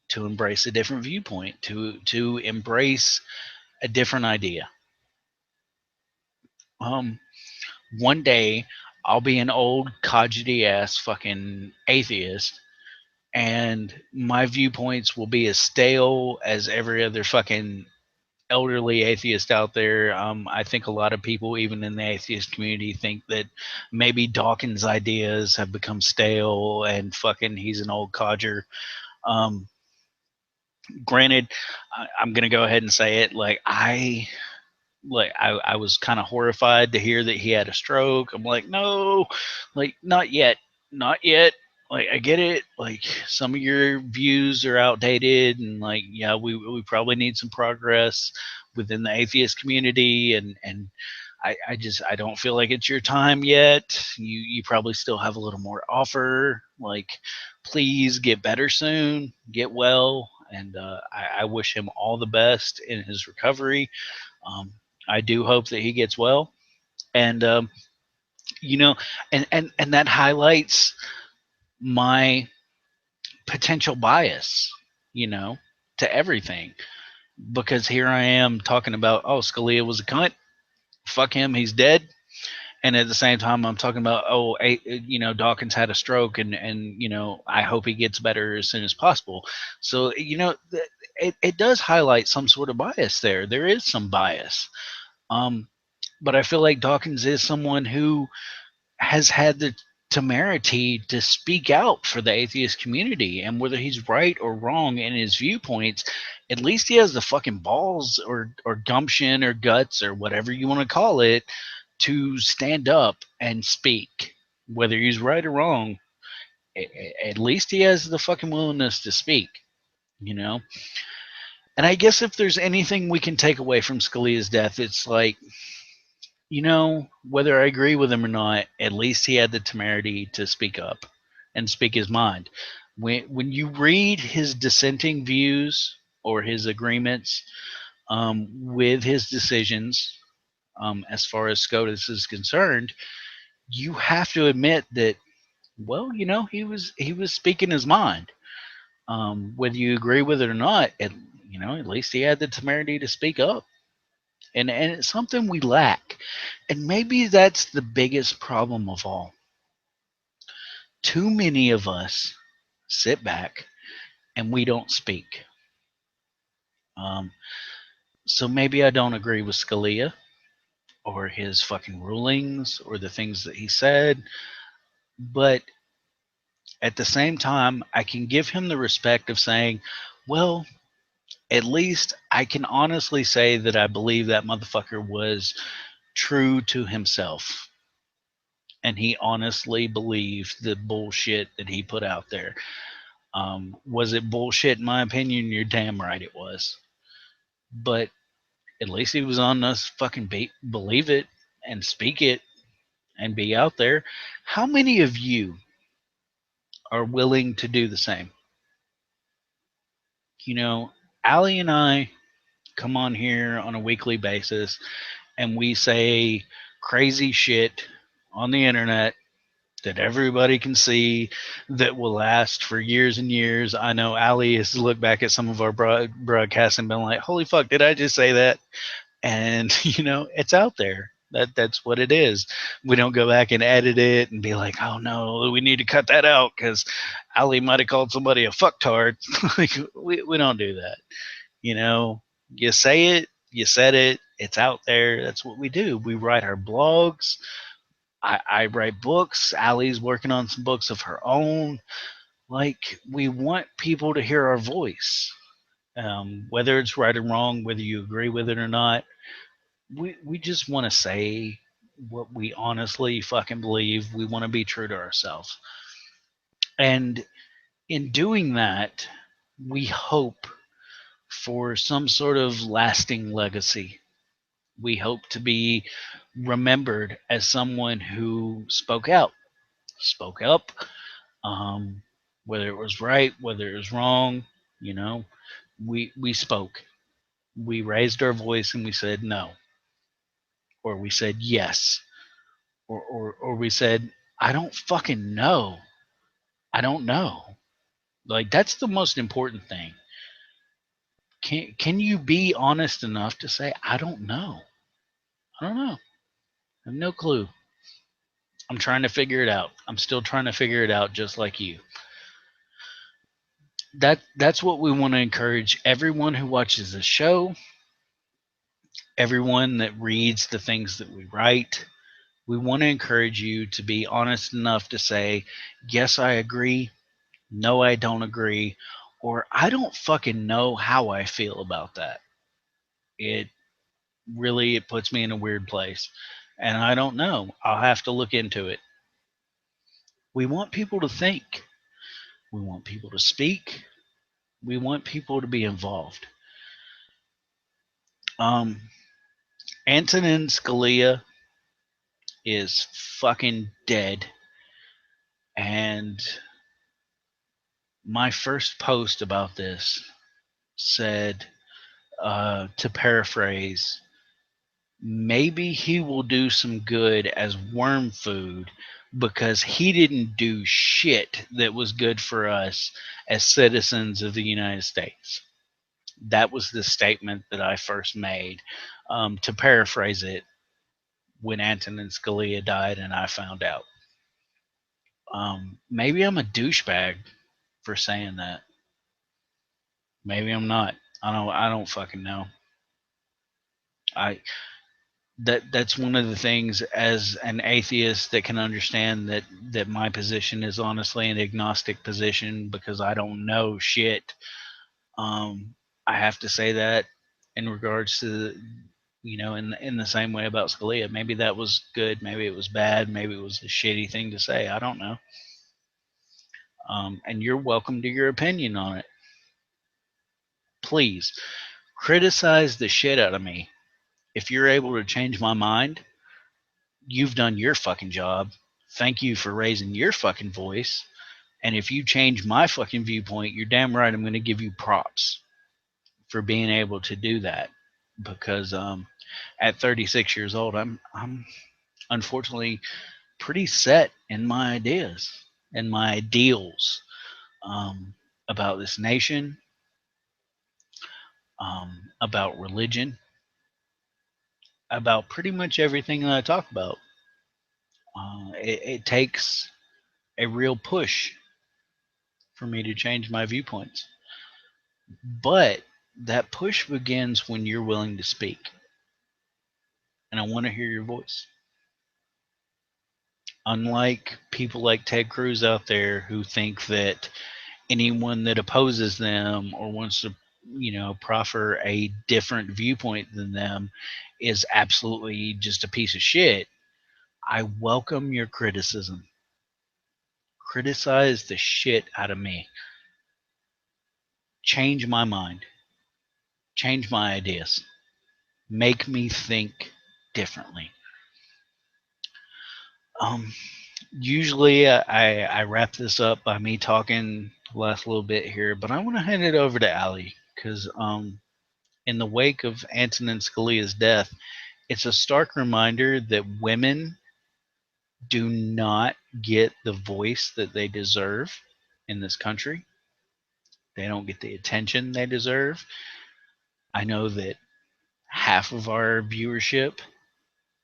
[SPEAKER 1] to embrace a different viewpoint, to embrace a different idea. One day I'll be an old codgety ass fucking atheist, and my viewpoints will be as stale as every other fucking elderly atheist out there. I think a lot of people, even in the atheist community, think that maybe Dawkins' ideas have become stale and fucking he's an old codger. Granted, I'm gonna go ahead and say it. I was kind of horrified to hear that he had a stroke. I'm like, no, like not yet, not yet. Like I get it. Like some of your views are outdated, and like yeah, we probably need some progress within the atheist community, and I don't feel like it's your time yet. You probably still have a little more to offer. Like please get better soon, get well, and I wish him all the best in his recovery. Um, I do hope that he gets well, and you know, and that highlights my potential bias, you know, to everything because here I am talking about Scalia was a cunt, fuck him, he's dead, and at the same time I'm talking about Dawkins had a stroke and I hope he gets better as soon as possible. So it does highlight some sort of bias there. There is some bias. Um, but I feel like Dawkins is someone who has had the temerity to speak out for the atheist community, and whether he's right or wrong in his viewpoints, at least he has the fucking balls or gumption or guts or whatever you want to call it to stand up and speak. Whether he's right or wrong, at least he has the fucking willingness to speak, you know? And I guess if there's anything we can take away from Scalia's death, it's like, whether I agree with him or not, at least he had the temerity to speak up and speak his mind. When you read his dissenting views or his agreements with his decisions, as far as SCOTUS is concerned, you have to admit that, well, he was speaking his mind. Whether you agree with it or not, at least he had the temerity to speak up, and it's something we lack, and maybe that's the biggest problem of all. Too many of us sit back and we don't speak. Um, so maybe I don't agree with Scalia or his fucking rulings or the things that he said, but at the same time, I can give him the respect of saying, well, at least I can honestly say that I believe that motherfucker was true to himself. And he honestly believed the bullshit that he put out there. Was it bullshit? In my opinion, you're damn right it was. But at least he was on us fucking believe it and speak it and be out there. How many of you are willing to do the same? You know, Allie and I come on here on a weekly basis and we say crazy shit on the internet that everybody can see that will last for years and years. I know Allie has looked back at some of our broadcasts and been like, holy fuck, did I just say that? And, it's out there. That's what it is. We don't go back and edit it and be like, oh no, we need to cut that out because Allie might have called somebody a fucktard. Like, we don't do that. You know, you say it, you said it, it's out there. That's what we do. We write our blogs. I write books. Allie's working on some books of her own. Like, we want people to hear our voice. Whether it's right or wrong, whether you agree with it or not, we just want to say what we honestly fucking believe. We want to be true to ourselves. And in doing that, we hope for some sort of lasting legacy. We hope to be remembered as someone who spoke out, spoke up, um, whether it was right, whether it was wrong. You know, we spoke, we raised our voice, and we said no, or we said yes, or we said I don't fucking know, I don't know. Like that's the most important thing. Can you be honest enough to say I don't know? I don't know. I have no clue. I'm trying to figure it out. I'm still trying to figure it out just like you. That's what we want to encourage everyone who watches the show, everyone that reads the things that we write. We want to encourage you to be honest enough to say, yes, I agree. No, I don't agree. or I don't fucking know how I feel about that. It really it puts me in a weird place, and I don't know. I'll have to look into it. We want people to think. We want people to speak. We want people to be involved. Um, Antonin Scalia is fucking dead, and my first post about this said, to paraphrase, maybe he will do some good as worm food because he didn't do shit that was good for us as citizens of the United States. That was the statement that I first made. To paraphrase it, when Antonin Scalia died and I found out. Maybe I'm a douchebag for saying that. Maybe I'm not. I don't fucking know. I that's one of the things as an atheist that can understand that my position is honestly an agnostic position because I don't know shit. I have to say that in regards to in the same way about Scalia. Maybe that was good, maybe it was bad, maybe it was a shitty thing to say. I don't know. And you're welcome to your opinion on it. Please criticize the shit out of me. If you're able to change my mind, you've done your fucking job. Thank you for raising your fucking voice. And if you change my fucking viewpoint, you're damn right I'm going to give you props for being able to do that. Because at 36 years old, I'm unfortunately pretty set in my ideas and my ideals about this nation, about religion, about pretty much everything that I talk about. It takes a real push for me to change my viewpoints. But that push begins when you're willing to speak. And I want to hear your voice. Unlike people like Ted Cruz out there who think that anyone that opposes them or wants to, proffer a different viewpoint than them is absolutely just a piece of shit, I welcome your criticism. Criticize the shit out of me. Change my mind. Change my ideas. Make me think differently. Um, Usually I wrap this up by me talking the last little bit here, but I want to hand it over to Allie because in the wake of Antonin Scalia's death, it's a stark reminder that women do not get the voice that they deserve in this country. They don't get the attention they deserve. I know that half of our viewership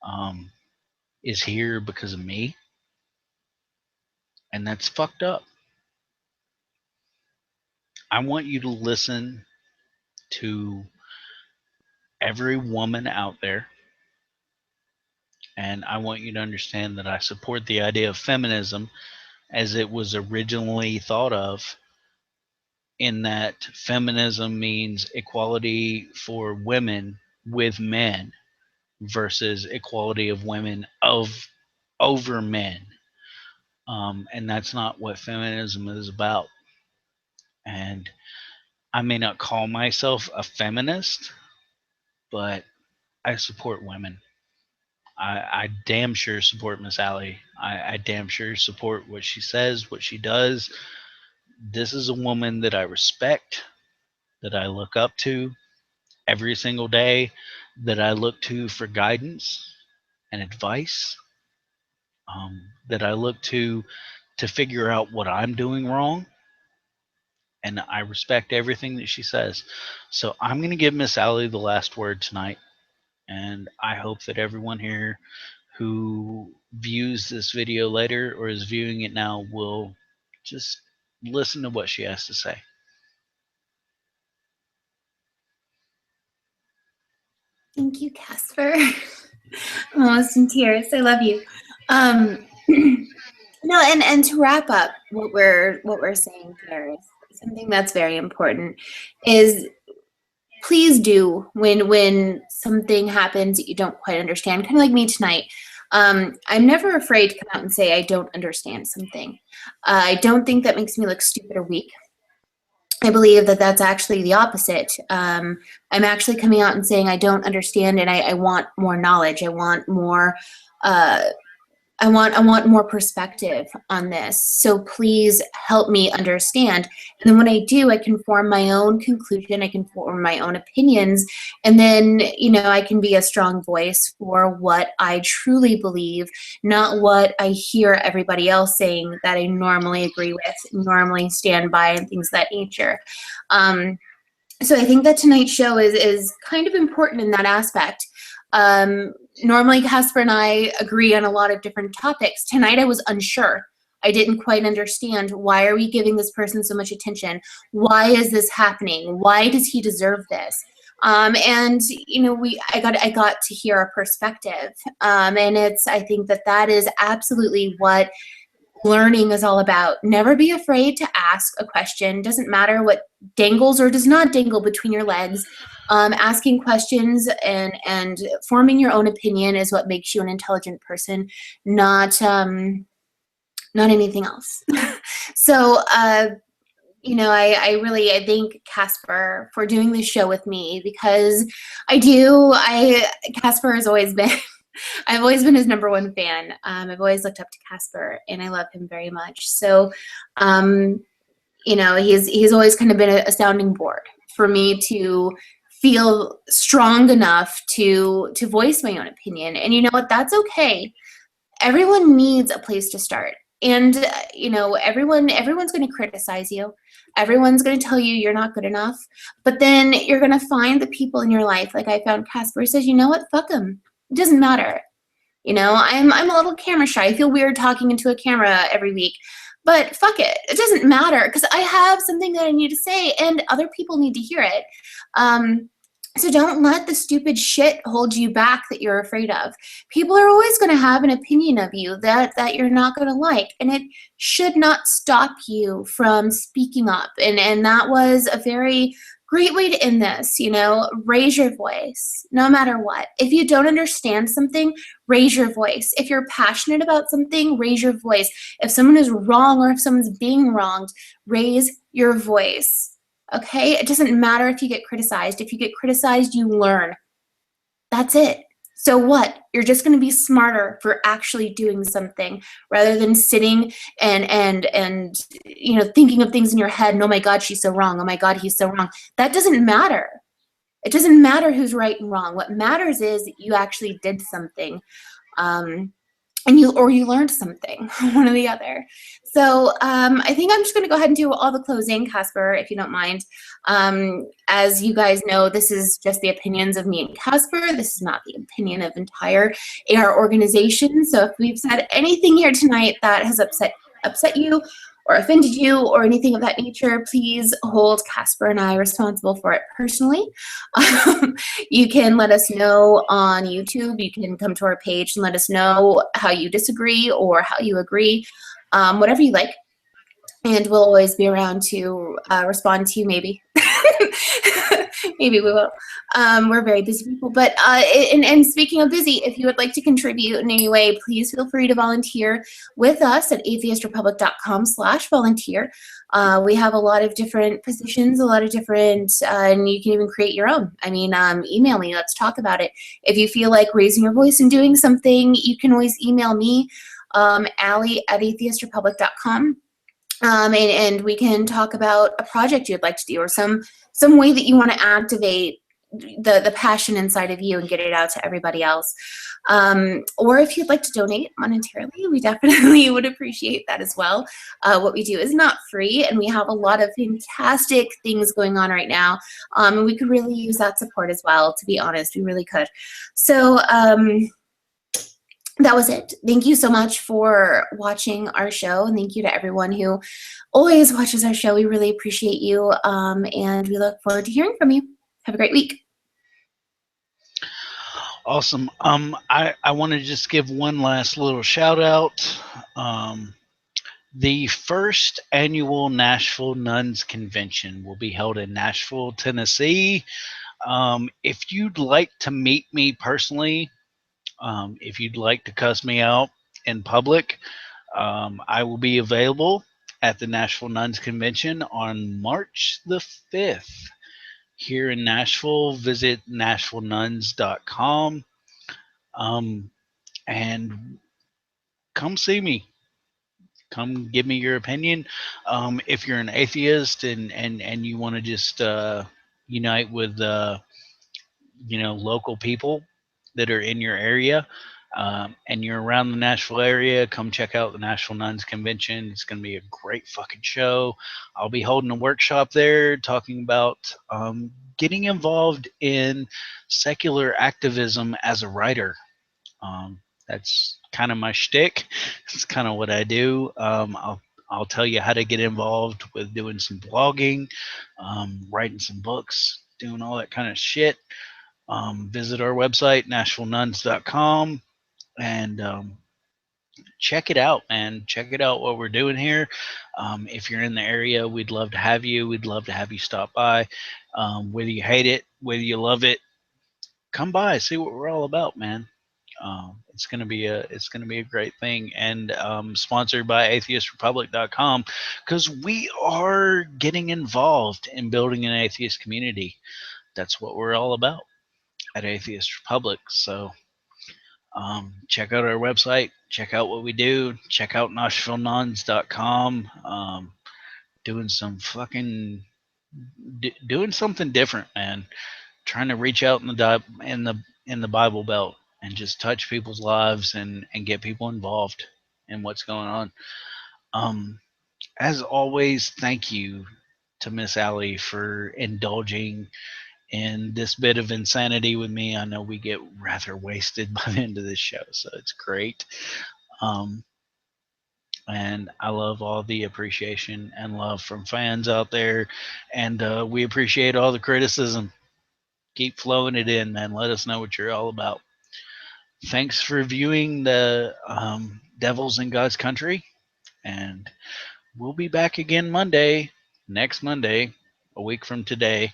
[SPEAKER 1] um, is here because of me, and that's fucked up. I want you to listen to every woman out there, and I want you to understand that I support the idea of feminism as it was originally thought of, in that feminism means equality for women with men versus equality of women over men. And that's not what feminism is about. And I may not call myself a feminist, but I support women. I damn sure support Miss Allie. I damn sure support what she says, what she does. This is a woman that I respect, that I look up to every single day, that I look to for guidance and advice, that I look to figure out what I'm doing wrong. And I respect everything that she says. So I'm going to give Miss Allie the last word tonight. And I hope that everyone here who views this video later or is viewing it now will just listen to what she has to say.
[SPEAKER 2] Thank you, Casper. I'm almost in tears. I love you. No, and to wrap up what we're saying here is something that's very important is please do when something happens that you don't quite understand, kind of like me tonight. I'm never afraid to come out and say I don't understand something. I don't think that makes me look stupid or weak. I believe that that's actually the opposite. I'm actually coming out and saying I don't understand, and I want more knowledge. I want more. I want more perspective on this. So please help me understand. And then when I do, I can form my own conclusion. I can form my own opinions. And then, I can be a strong voice for what I truly believe, not what I hear everybody else saying that I normally agree with, normally stand by, and things of that nature. So I think that tonight's show is kind of important in that aspect. Normally Casper and I agree on a lot of different topics. Tonight I was unsure. I didn't quite understand, why are we giving this person so much attention? Why is this happening? Why does he deserve this? And I got to hear a perspective. And I think that is absolutely what learning is all about. Never be afraid to ask a question. Doesn't matter what dangles or does not dangle between your legs. Asking questions and forming your own opinion is what makes you an intelligent person, not anything else. So, I thank Casper for doing this show with me, because Casper has always been, I've always been his #1 fan. I've always looked up to Casper, and I love him very much. So, he's always kind of been a sounding board for me to feel strong enough to voice my own opinion. And you know what? That's okay. Everyone needs a place to start. And, everyone's going to criticize you. Everyone's going to tell you you're not good enough. But then you're going to find the people in your life, like I found Casper, who says, you know what? Fuck them. It doesn't matter. I'm a little camera shy. I feel weird talking into a camera every week. But fuck it. It doesn't matter, because I have something that I need to say, and other people need to hear it. So don't let the stupid shit hold you back that you're afraid of. People are always going to have an opinion of you that you're not going to like, and it should not stop you from speaking up. And that was a very great way to end this. Raise your voice no matter what. If you don't understand something, raise your voice. If you're passionate about something, raise your voice. If someone is wrong or if someone's being wronged, raise your voice. Okay? It doesn't matter if you get criticized. If you get criticized, you learn. That's it. So what? You're just going to be smarter for actually doing something, rather than sitting and thinking of things in your head, and oh my God, she's so wrong. Oh my God, he's so wrong. That doesn't matter. It doesn't matter who's right and wrong. What matters is that you actually did something. And you learned something, one or the other. So I think I'm just going to go ahead and do all the closing, Casper, if you don't mind. As you guys know, this is just the opinions of me and Casper. This is not the opinion of entire AR organization. So if we've said anything here tonight that has upset you or offended you or anything of that nature, please hold Casper and I responsible for it personally. You can let us know on YouTube. You can come to our page and let us know how you disagree or how you agree, whatever you like. And we'll always be around to respond to you, maybe. Maybe we will. We're very busy people. But and speaking of busy, if you would like to contribute in any way, please feel free to volunteer with us at atheistrepublic.com/volunteer. We have a lot of different positions, a lot of different, and you can even create your own. I mean, email me. Let's talk about it. If you feel like raising your voice and doing something, you can always email me, Allie at atheistrepublic.com. And we can talk about a project you'd like to do, or some way that you want to activate the passion inside of you and get it out to everybody else. Or if you'd like to donate monetarily, we definitely would appreciate that as well. What we do is not free, and we have a lot of fantastic things going on right now. And we could really use that support as well, to be honest. We really could. So that was it. Thank you so much for watching our show, and thank you to everyone who always watches our show. We really appreciate you, and we look forward to hearing from you. Have a great week.
[SPEAKER 1] Awesome. I want to just give one last little shout out. The first annual Nashville Nuns Convention will be held in Nashville, Tennessee. If you'd like to meet me personally, if you'd like to cuss me out in public, I will be available at the Nashville Nuns Convention on March the 5th here in Nashville. Visit nashvillenuns.com and come see me. Come give me your opinion. If you're an atheist and you want to just unite with local people that are in your area, and you're around the Nashville area, come check out the Nashville Nuns Convention. It's going to be a great fucking show. I'll be holding a workshop there talking about getting involved in secular activism as a writer. Um, that's kind of my shtick. It's kind of what I do. I'll tell you how to get involved with doing some blogging, writing some books, doing all that kind of shit. Visit our website, nashvillenuns.com, and check it out, man. Check it out what we're doing here. If you're in the area, we'd love to have you. We'd love to have you stop by. Whether you hate it, whether you love it, come by, see what we're all about, man. It's gonna be a great thing, and sponsored by atheistrepublic.com, because we are getting involved in building an atheist community. That's what we're all about at Atheist Republic. So check out our website, check out what we do, check out NashvilleNuns.com. Doing some fucking doing something different, man. Trying to reach out in the Bible Belt and just touch people's lives and get people involved in what's going on. As always, thank you to Miss Allie for indulging in this bit of insanity with me. I know we get rather wasted by the end of this show, so it's great. And I love all the appreciation and love from fans out there, and we appreciate all the criticism. Keep flowing it in, man. Let us know what you're all about. Thanks for viewing the Devils in God's Country, and we'll be back again next Monday, a week from today,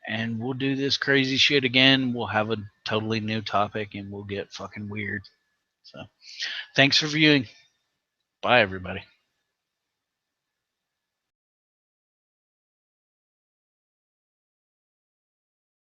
[SPEAKER 1] and we'll do this crazy shit again. We'll have a totally new topic, and we'll get fucking weird. So, thanks for viewing. Bye, everybody.